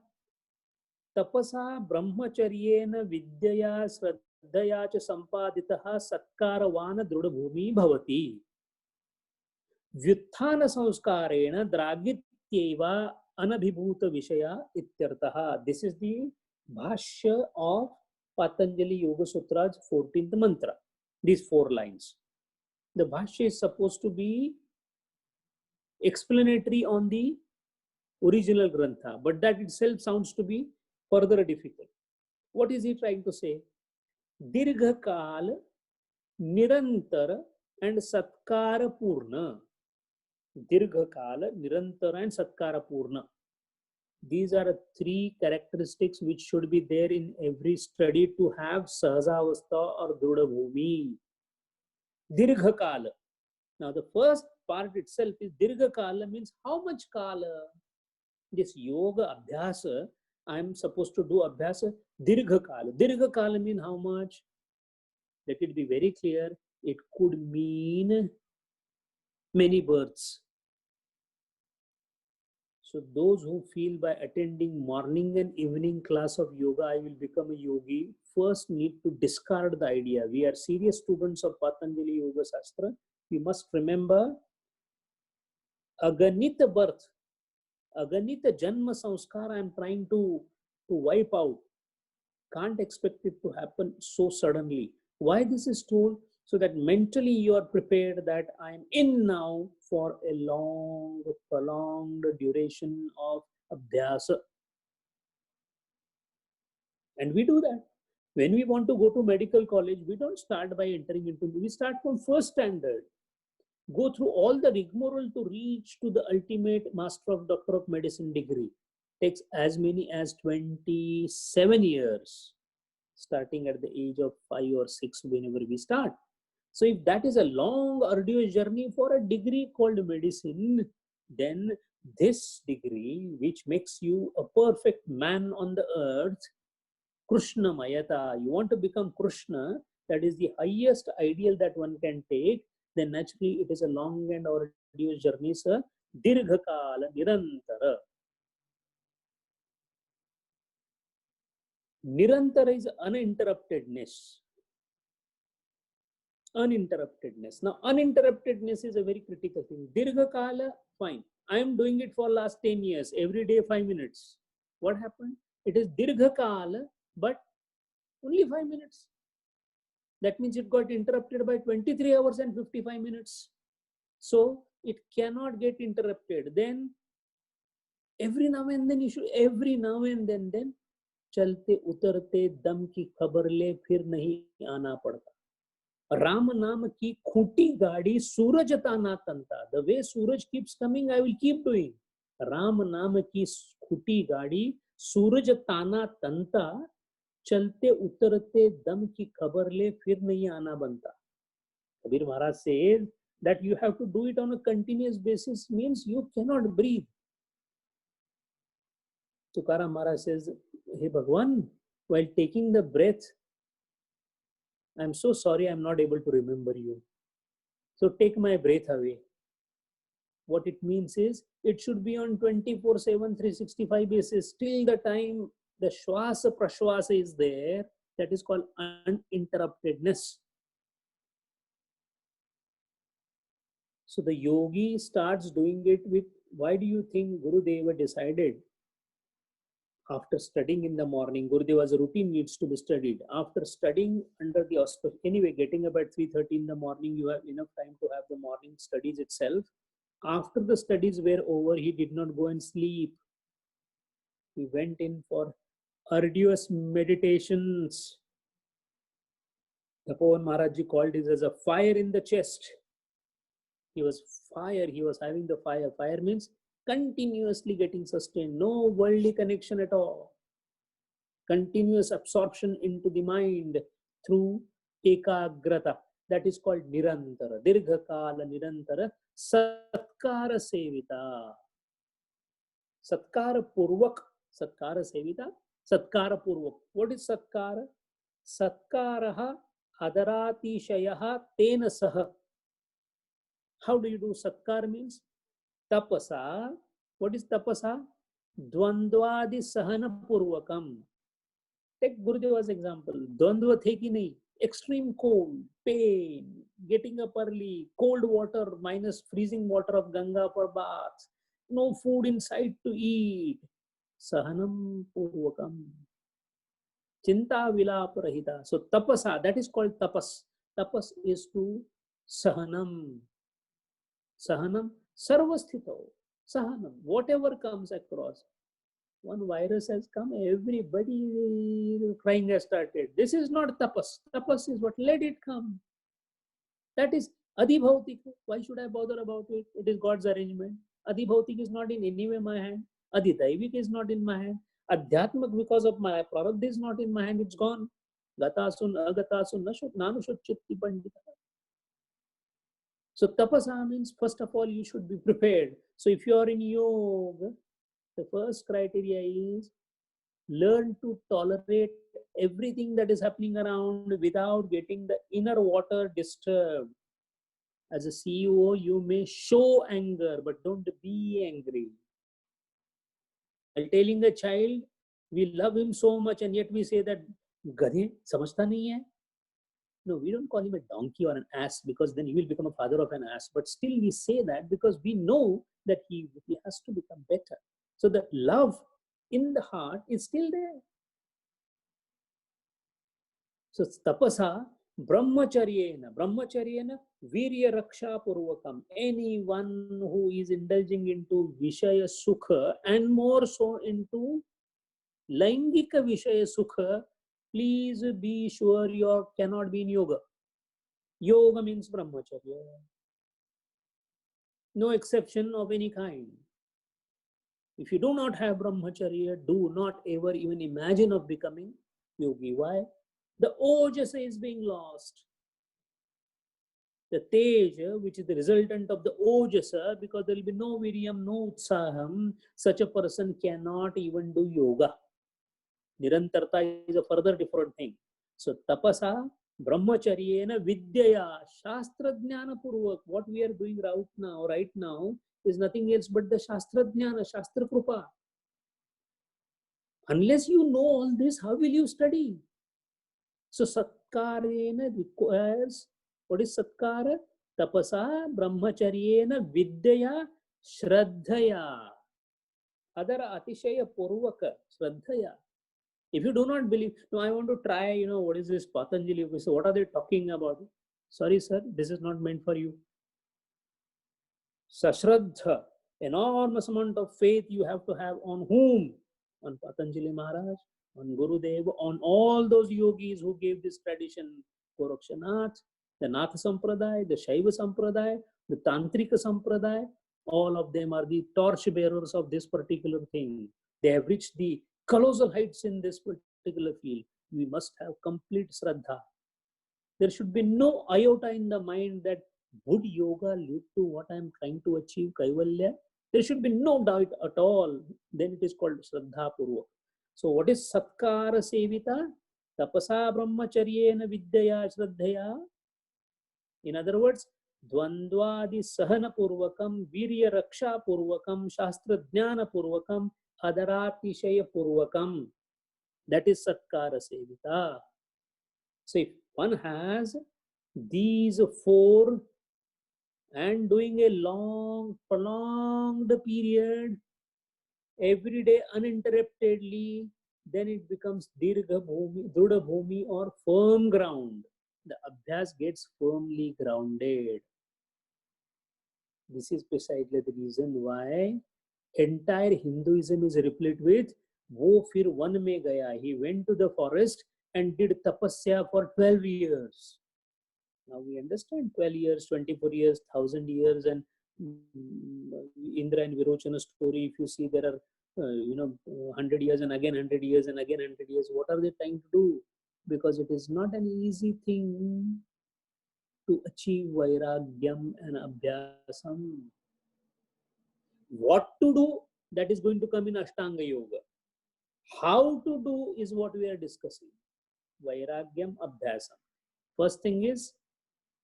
Tapasa Brahmacharyena Vidyaya Sraddhaya cha Sampaditaha Satkaravana Drudabhumi Bhavati. Vyuthana Samskarena Dragityeva Anabhibhuta Vishaya Ityartaha. This is the Bhashya of Patanjali Yoga Sutra's 14th mantra. These 4 lines. The Bhashya is supposed to be explanatory on the original Grantha, but that itself sounds to be further difficult. What is he trying to say? Dirgha Kal, Nirantara, and Satkara Purna. Dirgha Kala, Nirantara, and Satkara Purna. These are 3 characteristics which should be there in every study to have Sahasavastha or Drudabhumi. Dirgha Kala. Now the first part itself is Dirgha Kala, means how much Kala? This yoga abhyasa, I am supposed to do abhyasa Dirgha Kala. Dirgha Kala means how much? Let it be very clear. It could mean many births. So those who feel by attending morning and evening class of yoga, I will become a yogi, first need to discard the idea. We are serious students of Patanjali Yoga Shastra. We must remember Aganita birth, Aganita Janma Samskara I am trying to wipe out. Can't expect it to happen so suddenly. Why this is told? So that mentally you are prepared that I am in now for a long, prolonged duration of abhyasa. And we do that. When we want to go to medical college, we don't start by entering into, we start from first standard, go through all the rigmarole to reach to the ultimate Master of Doctor of Medicine degree. Takes as many as 27 years, starting at the age of 5 or 6 whenever we start. So if that is a long, arduous journey for a degree called medicine, then this degree, which makes you a perfect man on the earth, Krishna Mayata, you want to become Krishna, that is the highest ideal that one can take, then naturally it is a long and arduous journey, sir. Dirghakala Nirantara. Nirantara is uninterruptedness. Uninterruptedness. Now, uninterruptedness is a very critical thing. Dirghakala, fine. I am doing it for last 10 years, every day 5 minutes. What happened? It is Dirghakala, but only 5 minutes. That means it got interrupted by 23 hours and 55 minutes. So it cannot get interrupted. Then every now and then you should, every now and then चलते उतरते दम की खबर ले फिर नहीं आना पड़ता. राम नाम की खूटी गाड़ी सूरज ताना तंता. The way Suraj keeps coming, I will keep doing. Ram नाम की खूटी गाड़ी सूरज ताना तंता, चलते उतरते दम की खबर ले फिर नहीं आना बनता. Kabir Maharaj says that you have to do it on a continuous basis, means you cannot breathe. Tukaram Maharaj says, hey Bhagwan, while taking the breath, I'm so sorry I'm not able to remember you. So take my breath away. What it means is, it should be on 24/7, 365 basis, till the time the Shwasa Prashwasa is there. That is called uninterruptedness. So the yogi starts doing it with, why do you think Gurudeva decided? After studying in the morning, Gurudeva's routine needs to be studied. After studying under the auspice, anyway, getting up at 3:30 in the morning, you have enough time to have the morning studies itself. After the studies were over, he did not go and sleep. He went in for arduous meditations. Tapovan Maharaj called this as a fire in the chest. He was fire, he was having the fire. Fire means continuously getting sustained, no worldly connection at all. Continuous absorption into the mind through ekagrata. That is called nirantara. Dirghakala nirantara satkara sevita. Satkara purvak. Satkara sevita. Satkara purvak. What is satkara? Satkaraha adaratishayaha tena saha. How do you do satkar? Means tapasa. What is tapasa? Dvandvadi sahana purvakam. Take Gurudeva's example. Dvandva the ki nahi. Extreme cold, pain, getting up early, cold water minus freezing water of Ganga for baths, no food inside to eat. Sahanam purvakam. Chinta vilapa rahita. So tapasa, that is called tapas. Tapas is to sahanam. Sahanam sarvasthito. Sahanam. Whatever comes across. One virus has come, everybody crying has started. This is not tapas. Tapas is what? Let it come. That is adhibhautika. Why should I bother about it? It is God's arrangement. Adhibhautika is not in any way my hand. Adhidaivik is not in my hand. Adhyatmak, because of my prarabdha, is not in my hand. It's gone. Gatasun, agatasun, nanushat chitti pandita. So tapasa means, first of all, you should be prepared. So if you are in yoga, the first criteria is learn to tolerate everything that is happening around without getting the inner water disturbed. As a CEO, you may show anger, but don't be angry. While telling a child, we love him so much, and yet we say that, Gadhe, samajhta nahi hai. No, we don't call him a donkey or an ass, because then he will become a father of an ass. But still we say that because we know that he has to become better. So that love in the heart is still there. So tapasa, brahmacharyena virya raksha purvakam. Anyone who is indulging into vishaya sukha and more so into laingika vishaya sukha, Please be sure you cannot be in yoga. Yoga means brahmacharya. No exception of any kind. If you do not have brahmacharya, do not ever even imagine of becoming yogi. Why? The ojasa is being lost. The teja, which is the resultant of the ojasa, because there will be no viryam, no utsaham, such a person cannot even do yoga. Nirantarta is a further different thing. So tapasa, brahmacharyena, vidyaya, shastra jnana purvak. What we are doing right now, is nothing else but the shastra jnana, shastra krupa. Unless you know all this, how will you study? So satkarena requires, what is satkara? Tapasa, brahmacharyena, vidyaya, shraddhaya. Adara atishaya purvaka, shraddhaya. If you do not believe, no, I want to try, what is this Patanjali? So what are they talking about? Sorry, sir, this is not meant for you. Sashraddha, enormous amount of faith you have to have on whom? On Patanjali Maharaj, on Gurudev, on all those yogis who gave this tradition, Gorakshanath, the Nath Sampradaya, the Shaiva Sampradaya, the Tantrika Sampradaya, all of them are the torch bearers of this particular thing. They have reached the colossal heights in this particular field. We must have complete Shraddha. There should be no iota in the mind that would yoga lead to what I am trying to achieve, Kaivalya? There should be no doubt at all. Then it is called Shraddha Purvak. So what is Satkara Sevita? Tapasa Brahmacharyena Vidyaya Shraddhaya. In other words, Dvandvadi Sahana Purvakam, Virya Raksha Purvakam, Shastra Jnana Purvakam, Adarapishaya Purvakam. That is Satkara Sevita. So if one has these four and doing a long, prolonged period, every day uninterruptedly, then it becomes Dirgha Bhumi, Drudha Bhumi, or firm ground. The Abhyas gets firmly grounded. This is precisely the reason why entire Hinduism is replete with Wo fir van mein gaya. He went to the forest and did tapasya for 12 years. Now we understand 12 years, 24 years, 1,000 years, and Indra and Virochana story. If you see, there are 100 years and again 100 years and again 100 years. What are they trying to do? Because it is not an easy thing to achieve vairagyam and abhyasam. What to do? That is going to come in Ashtanga Yoga. How to do is what we are discussing. Vairagyam abhyasam. First thing is,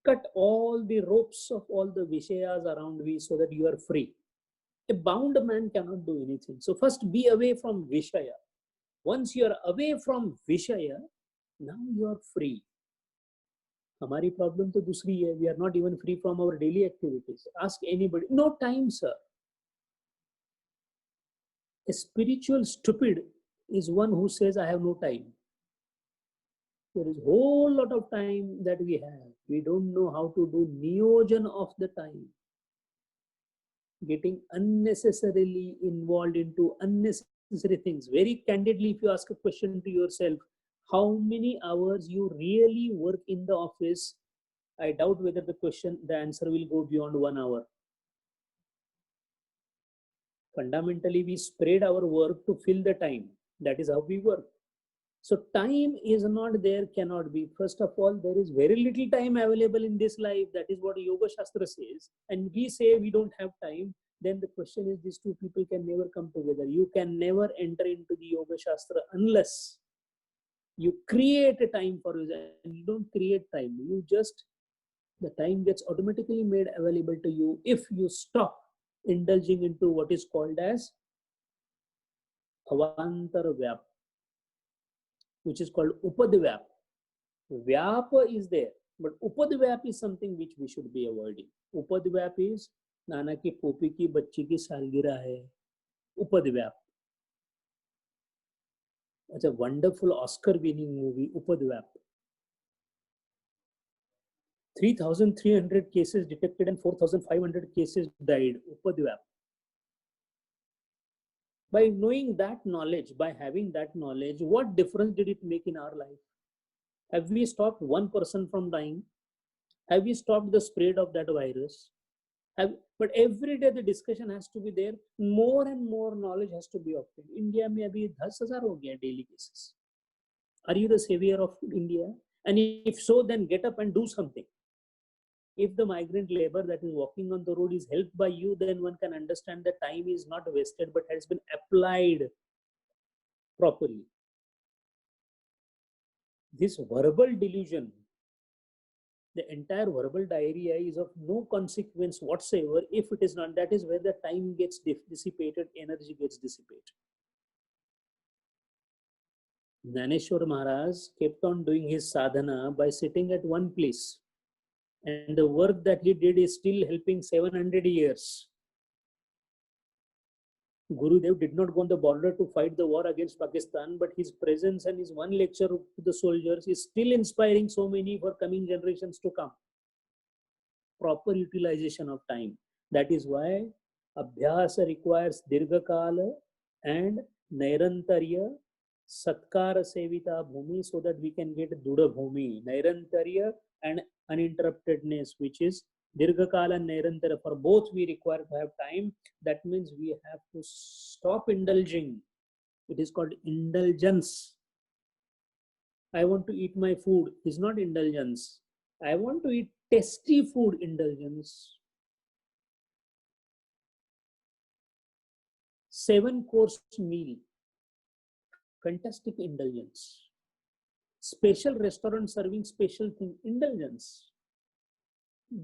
cut all the ropes of all the Vishayas around you so that you are free. A bound man cannot do anything. So first be away from Vishaya. Once you are away from Vishaya, now you are free. हमारी problem तो दूसरी है. We are not even free from our daily activities. Ask anybody. No time, sir. A spiritual stupid is one who says, I have no time. There is a whole lot of time that we have. We don't know how to do niyojan of the time. Getting unnecessarily involved into unnecessary things. Very candidly, if you ask a question to yourself, how many hours you really work in the office, I doubt whether the answer will go beyond 1 hour. Fundamentally, we spread our work to fill the time. That is how we work. So time is not there, cannot be. First of all, there is very little time available in this life. That is what Yoga Shastra says. And we say we don't have time. Then the question is, these two people can never come together. You can never enter into the Yoga Shastra unless you create a time for you. And you don't create time. The time gets automatically made available to you if you stop indulging into what is called as Avantar Vyap, which is called Upadvyap. Vyapa is there, but Upadvyap is something which we should be avoiding. Upadvyap is नाना की पोपी की बच्ची की सालगिरह है. Upadvyap. It's a wonderful Oscar-winning movie, Upadvyap. 3,300 cases detected and 4,500 cases died. Upadvyap. By knowing that knowledge, by having that knowledge, what difference did it make in our life? Have we stopped one person from dying? Have we stopped the spread of that virus? But every day the discussion has to be there. More and more knowledge has to be obtained. India में अभी 10,000 हो गया daily cases. Are you the savior of India? And if so, then get up and do something. If the migrant labor that is walking on the road is helped by you, then one can understand that time is not wasted but has been applied properly. This verbal delusion, the entire verbal diarrhea is of no consequence whatsoever if it is not. That is where the time gets dissipated, energy gets dissipated. Gnaneshwar Maharaj kept on doing his sadhana by sitting at one place. And the work that he did is still helping 700 years. Gurudev did not go on the border to fight the war against Pakistan, but his presence and his one lecture to the soldiers is still inspiring so many for coming generations to come. Proper utilization of time. That is why Abhyasa requires Dirghakala and Nairantarya Satkara Sevita Bhumi, so that we can get Duda Bhumi. Nairantarya and uninterruptedness, which is Dirghakala and Nairantarya. For both we require to have time. That means we have to stop indulging. It is called indulgence. I want to eat my food is not indulgence. I want to eat tasty food, indulgence. 7-course meal, fantastic, indulgence. Special restaurant serving special thing, indulgence.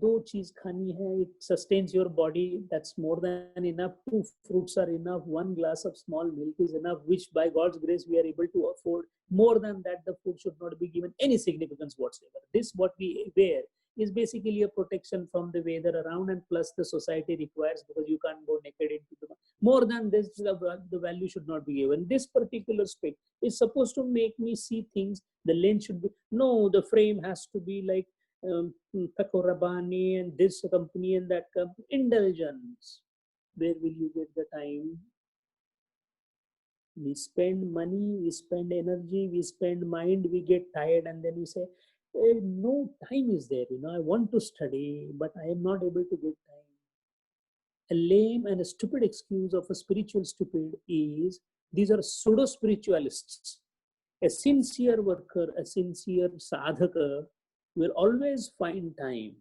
2 cheese khani hai, it sustains your body, that's more than enough. 2 fruits are enough. 1 glass of small milk is enough, which by God's grace we are able to afford. More than that, the food should not be given any significance whatsoever. This, what we wear, is basically a protection from the weather around, and plus the society requires, because you can't go naked into the. More than this, the value should not be given. This particular spec is supposed to make me see things. The lens should be, no, the frame has to be like Thakur-Rabani and this company and that company. Indulgence. Where will you get the time? We spend money, we spend energy, we spend mind, we get tired, and then we say, no time is there. I want to study, but I am not able to get time. A lame and a stupid excuse of a spiritual stupid is, these are pseudo spiritualists. A sincere worker, a sincere sadhaka will always find time.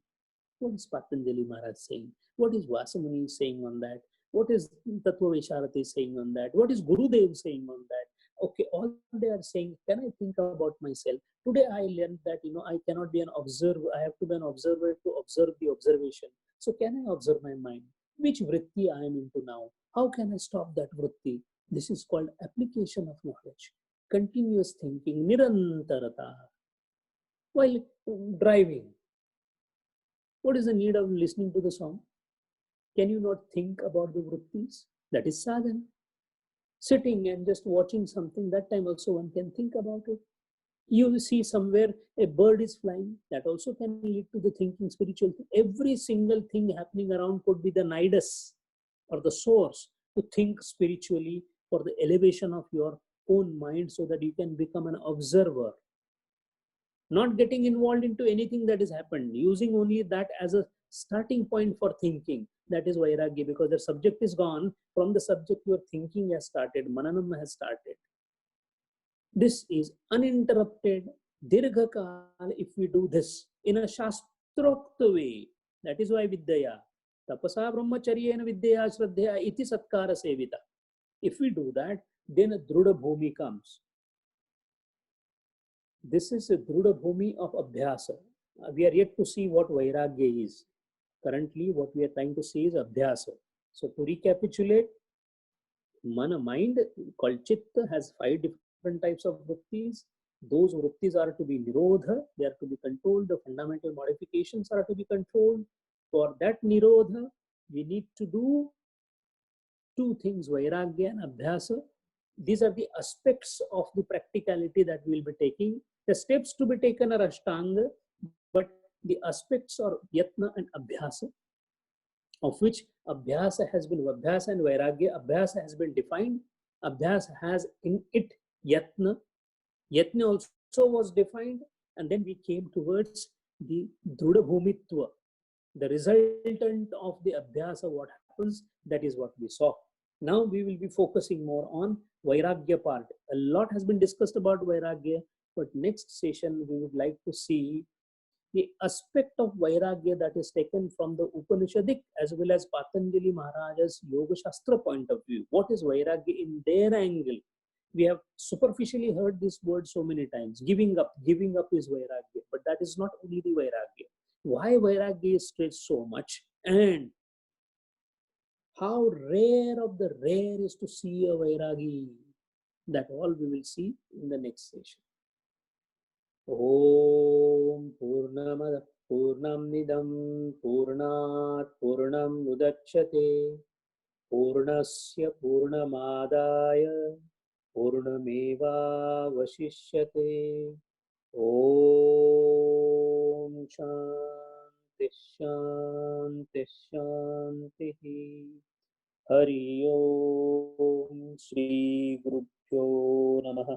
What is Patanjali Maharaj saying? What is Vasamuni saying on that? What is Tattva Visharati saying on that? What is Gurudev saying on that? Okay, all they are saying, can I think about myself? Today I learned that, I cannot be an observer. I have to be an observer to observe the observation. So can I observe my mind? Which vritti I am into now? How can I stop that vritti? This is called application of knowledge. Continuous thinking, nirantarata. While driving, what is the need of listening to the song? Can you not think about the vrittis? That is sadhana. Sitting and just watching something, that time also one can think about it. You see somewhere a bird is flying, that also can lead to the thinking spiritual. Every single thing happening around could be the nidus or the source to think spiritually for the elevation of your own mind, so that you can become an observer. Not getting involved into anything that has happened, using only that as a starting point for thinking. That is Vairagya, because the subject is gone. From the subject, your thinking has started, Mananam has started. This is uninterrupted, Dirghakal, if we do this in a Shastrokta way. That is why Vidyaya, Tapasa Brahmacharyena Vidyaya Shraddhaya iti Satkara Sevita. If we do that, then a Druda Bhumi comes. This is a Druda Bhumi of Abhyasa. We are yet to see what Vairagya is. Currently, what we are trying to see is Abhyasa. So to recapitulate, mind called Chitta has 5 different types of vrittis. Those vrittis are to be nirodha, they are to be controlled. The fundamental modifications are to be controlled. For that nirodha, we need to do 2 things, Vairagya and Abhyasa. These are the aspects of the practicality that we will be taking. The steps to be taken are Ashtanga, but the aspects are Yatna and Abhyasa, of which Abhyasa and Vairagya. Abhyasa has been defined. Abhyas has in it yatna. Yatna also was defined, and then we came towards the Druda Bhumitva, the resultant of the Abhyasa, what happens, that is what we saw. Now we will be focusing more on Vairagya part. A lot has been discussed about Vairagya, but next session we would like to see the aspect of Vairagya that is taken from the Upanishadic as well as Patanjali Maharaja's Yoga Shastra point of view. What is Vairagya in their angle? We have superficially heard this word so many times. Giving up is Vairagya, but that is not only the Vairagya. Why Vairagya is stressed so much, and how rare of the rare is to see a Vairagi. That all we will see in the next session. Om Purnamada Purnamidam Purnat Purnam Udachyate Purnasya Purnamadaya Purnameva Vashishyate. Om Shanti Shanti Shanti. Hari Om Shri Gurubhyo Namaha.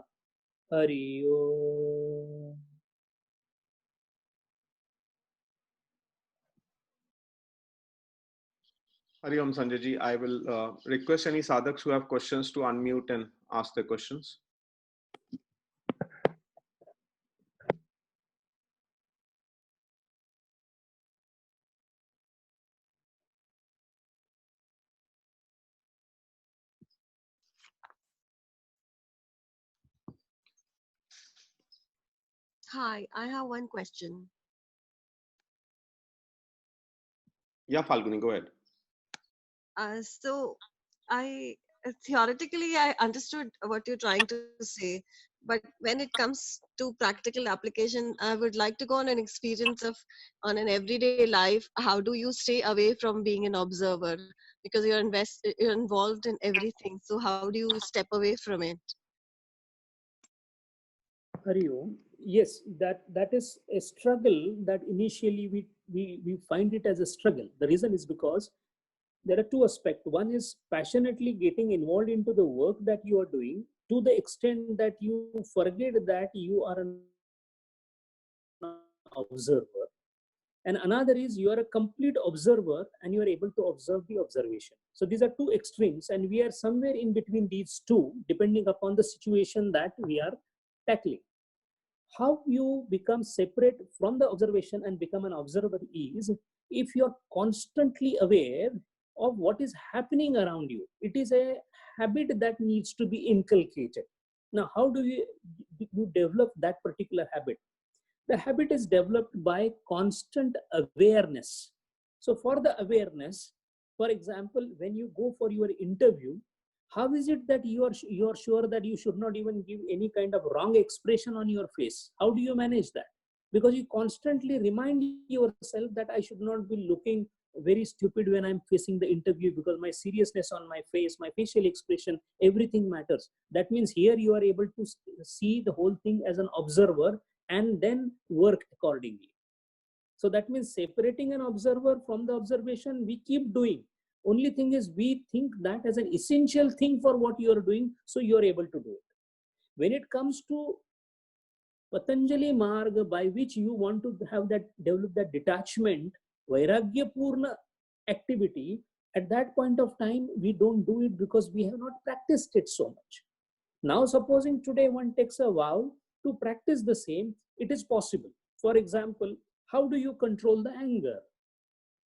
Hari Om. Hari Om, Sanjay ji. I will request any sadhaks who have questions to unmute and ask their questions. Hi, I have one question. Yeah, Falguni, go ahead. So I theoretically I understood what you're trying to say, but when it comes to practical application, I would like to go on an experience of on an everyday life. How do you stay away from being an observer? Because you're involved in everything. So how do you step away from it? Hari Om. Yes, that is a struggle that initially we find it as a struggle. The reason is because there are two aspects. One is passionately getting involved into the work that you are doing to the extent that you forget that you are an observer. And another is you are a complete observer and you are able to observe the observation. So these are two extremes, and we are somewhere in between these two, depending upon the situation that we are tackling. How you become separate from the observation and become an observer is if you're constantly aware of what is happening around you. It is a habit that needs to be inculcated. Now, how do you develop that particular habit? The habit is developed by constant awareness. So for the awareness, for example, when you go for your interview, how is it that you are sure that you should not even give any kind of wrong expression on your face? How do you manage that? Because you constantly remind yourself that I should not be looking very stupid when I'm facing the interview, because my seriousness on my face, my facial expression, everything matters. That means here you are able to see the whole thing as an observer and then work accordingly. So that means separating an observer from the observation, we keep doing. Only thing is we think that as an essential thing for what you are doing, so you are able to do it. When it comes to Patanjali Marga, by which you want to have that, develop that detachment, Vairagya Purna activity, at that point of time, we don't do it because we have not practiced it so much. Now, supposing today one takes a vow to practice the same, it is possible. For example, how do you control the anger?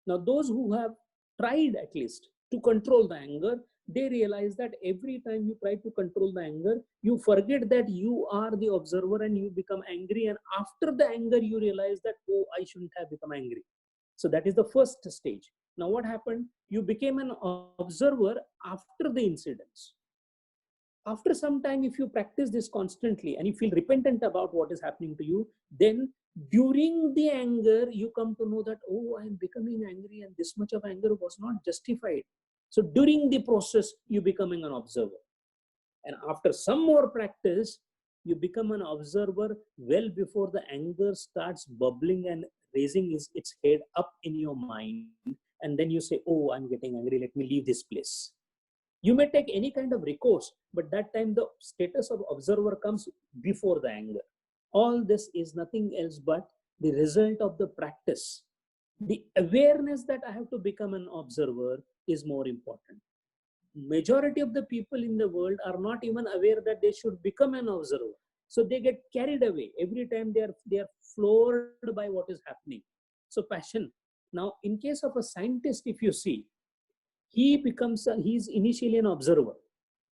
Now, those who have tried at least to control the anger, they realize that every time you try to control the anger, you forget that you are the observer and you become angry. And after the anger, you realize that, oh, I shouldn't have become angry. So that is the first stage. Now, what happened? You became an observer after the incidents. After some time, if you practice this constantly and you feel repentant about what is happening to you, then during the anger, you come to know that, oh, I am becoming angry and this much of anger was not justified. So during the process, you becoming an observer. And after some more practice, you become an observer well before the anger starts bubbling and raising its head up in your mind. And then you say, oh, I'm getting angry, let me leave this place. You may take any kind of recourse, but that time the status of observer comes before the anger. All this is nothing else but the result of the practice. The awareness that I have to become an observer is more important. Majority of the people in the world are not even aware that they should become an observer. So they get carried away every time they are floored by what is happening. So passion. Now, in case of a scientist, if you see, he's initially an observer,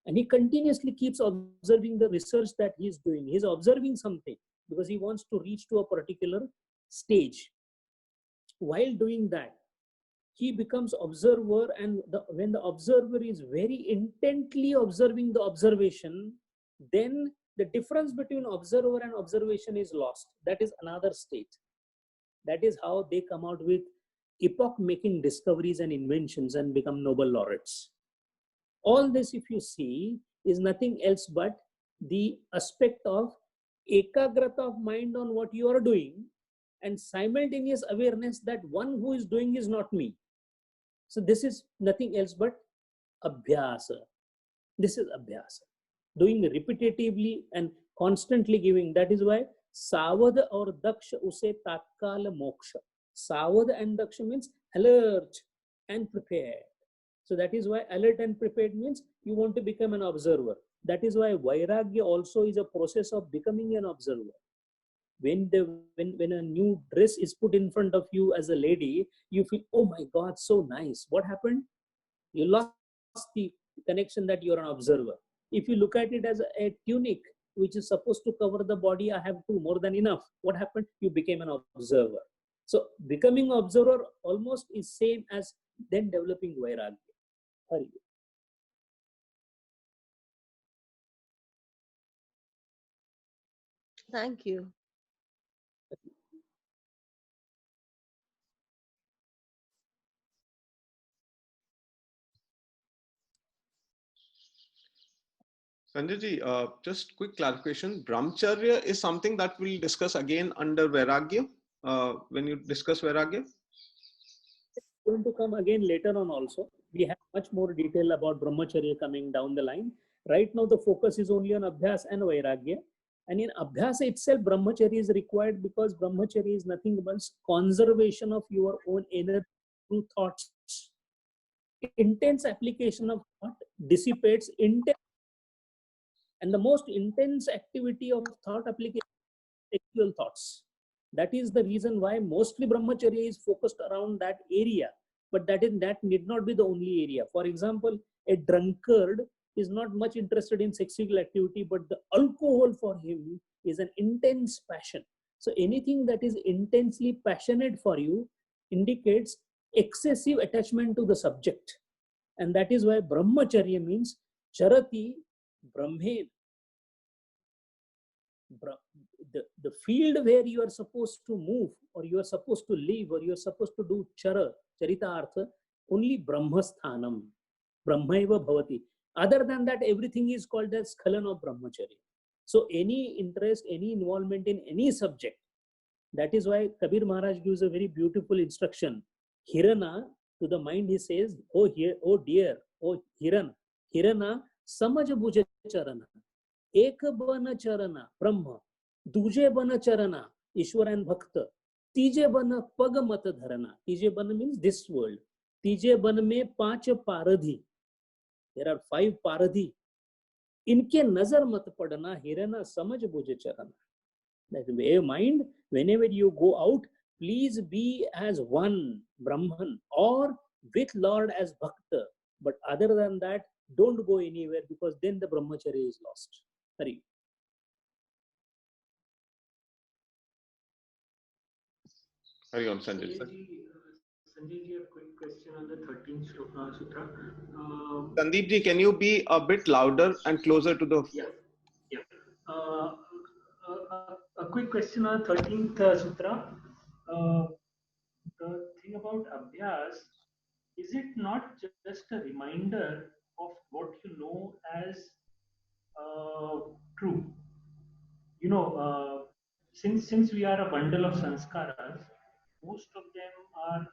and he continuously keeps observing the research that he's doing. He's observing something because he wants to reach to a particular stage. While doing that, he becomes observer, and when the observer is very intently observing the observation, then the difference between observer and observation is lost. That is another state. That is how they come out with epoch-making discoveries and inventions and become Nobel laureates. All this, if you see, is nothing else but the aspect of ekagrata of mind on what you are doing and simultaneous awareness that one who is doing is not me. So this is nothing else but abhyasa. This is abhyasa. Doing repetitively and constantly giving. That is why Savad or Daksha use tatkala moksha. Savad and Daksha means alert and prepared. So that is why alert and prepared means you want to become an observer. That is why Vairagya also is a process of becoming an observer. When a new dress is put in front of you as a lady, you feel, oh my God, so nice. What happened? You lost the connection that you're an observer. If you look at it as a tunic, which is supposed to cover the body, I have to more than enough. What happened? You became an observer. So becoming an observer almost is same as then developing Vairagya. Hari. Thank you. Sanjay ji, just quick clarification. Brahmacharya is something that we'll discuss again under Vairagya, when you discuss Vairagya. Going to come again later on also. We have much more detail about Brahmacharya coming down the line. Right now, the focus is only on Abhyas and Vairagya. And in Abhyas itself, Brahmacharya is required because Brahmacharya is nothing but conservation of your own inner through thoughts. Intense application of thought dissipates intense. And the most intense activity of thought application is sexual thoughts. That is the reason why mostly Brahmacharya is focused around that area. But that need not be the only area. For example, a drunkard is not much interested in sexual activity, but the alcohol for him is an intense passion. So anything that is intensely passionate for you indicates excessive attachment to the subject. And that is why Brahmacharya means charati brahmen. The field where you are supposed to move, or you are supposed to live, or you are supposed to do charitartha, only Brahmasthanam, Brahmaiva bhavati. Other than that, everything is called as khalan of Brahmacharya. So any interest, any involvement in any subject, that is why Kabir Maharaj gives a very beautiful instruction. Hirana, to the mind he says, oh dear, oh Hirana, samaj bhuja charana. एक बन चरना ब्रह्म, दूजे बन चरना ईश्वर and भक्त, तीजे बन पग मत धरना. तीजे बन मीन्स दिस वर्ल्ड. तीजे बन में 5 पारधी. There are 5 Pardhi. इनके नजर मत पड़ना, हिरना समझ बुझ चरना. That way, mind, whenever you go out, please be as one Brahman or with Lord as Bhakta. But other than that, don't go anywhere, because then the Brahmacharya is lost. Hari. Hari Om, Sanjay ji. Sanjay ji, a quick question on the 13th sutra. Sandeep ji, can you be a bit louder and closer to the... Yeah. A quick question on the 13th sutra. The thing about Abhyas, is it not just a reminder of what you know as true? You know, since we are a bundle of sanskaras, most of them are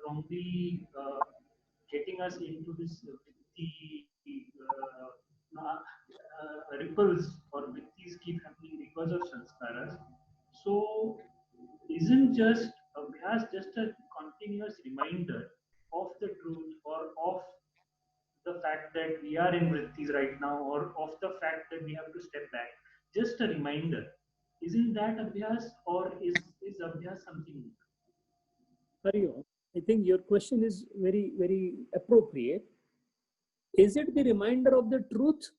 wrongly getting us into this vritti ripples or vrittis keep happening because of sanskaras. So isn't just abhyas just a continuous reminder of the truth or of the fact that we are in vrittis right now or of the fact that we have to step back? Just a reminder. Isn't that abhyas or is abhyas something new? Hari Om, I think your question is very, very appropriate. Is it the reminder of the truth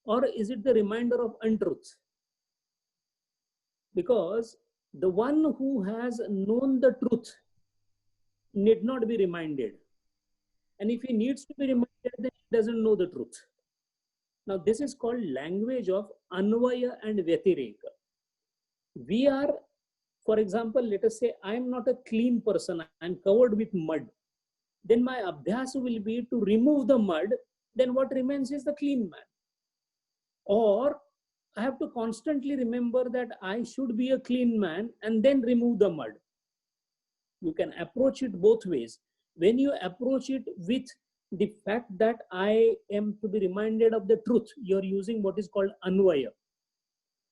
or is it the reminder of untruth? Because the one who has known the truth need not be reminded. And if he needs to be reminded, then he doesn't know the truth. Now, this is called language of Anvaya and Vyatireka. We are, for example, let us say I am not a clean person, I am covered with mud. Then my abhyas will be to remove the mud, then what remains is the clean man. Or I have to constantly remember that I should be a clean man and then remove the mud. You can approach it both ways. When you approach it with the fact that I am to be reminded of the truth, you're using what is called Anvaya.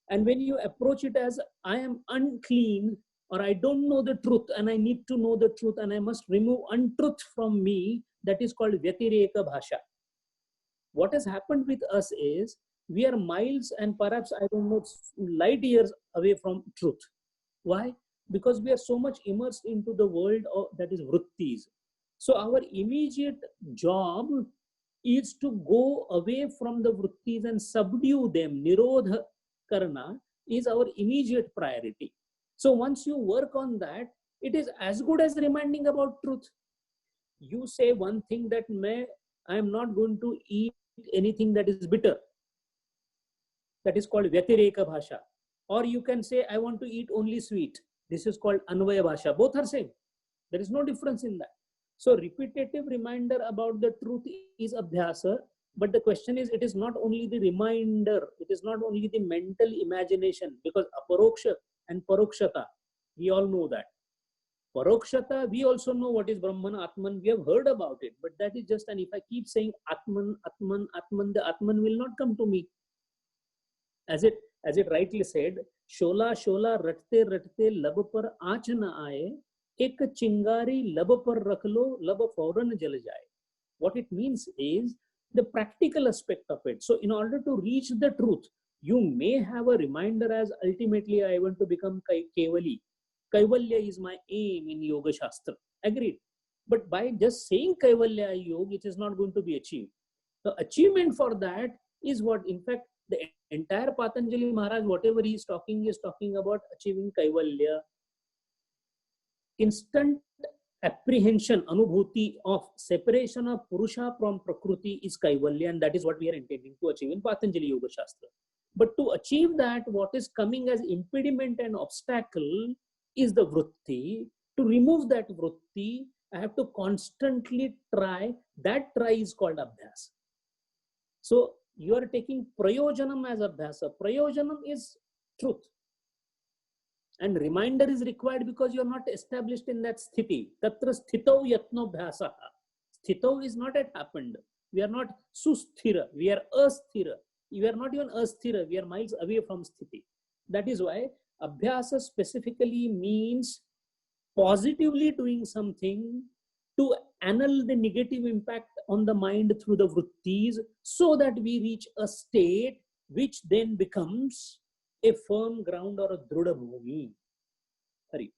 And when you approach it as I am unclean or I don't know the truth and I need to know the truth and I must remove untruth from me, that is called Vyatireka Bhasha. What has happened with us is we are miles and perhaps, I don't know, light years away from truth. Why? Because we are so much immersed into the world of, that is vrittis. So our immediate job is to go away from the vrittis and subdue them. Nirodha karna is our immediate priority. So once you work on that, it is as good as reminding about truth. You say one thing that I am not going to eat anything that is bitter. That is called Vyatireka Bhasha. Or you can say, I want to eat only sweet. This is called Anvaya Bhasha. Both are same. There is no difference in that. So repetitive reminder about the truth is abhyasa. But the question is, it is not only the reminder, it is not only the mental imagination, because aparoksha and parokshata, we all know that. Parokshata, we also know what is Brahman, Atman, we have heard about it, but that is just, and if I keep saying Atman, Atman, Atman, the Atman will not come to me. As it rightly said, Shola, Shola, Ratte, Ratte, Lab par aach na aaye, ek chingari lab par rakh lo, lab fauran jal jaye. What it means is the practical aspect of it. So in order to reach the truth, you may have a reminder as ultimately I want to become Kevali. Kaivalya is my aim in Yoga Shastra. Agreed. But by just saying Kaivalya Yoga, it is not going to be achieved. The achievement for that is what, in fact, the entire Patanjali Maharaj, whatever he is talking about achieving Kaivalya. Instant apprehension, anubhuti of separation of Purusha from Prakriti is Kaivalya, and that is what we are intending to achieve in Patanjali Yoga Shastra. But to achieve that, what is coming as impediment and obstacle is the vritti. To remove that vritti, I have to constantly try. That try is called abhyas. So you are taking prayojanam as abhyasa. Prayojanam is truth. And reminder is required because you are not established in that sthiti. Tatra sthito yatno bhyasaha. Sthito is not yet happened. We are not susthira. We are asthira. We are not even asthira. We are miles away from sthiti. That is why abhyasa specifically means positively doing something to annul the negative impact on the mind through the vrittis, so that we reach a state which then becomes a firm ground or a drudha bhumi. Hari.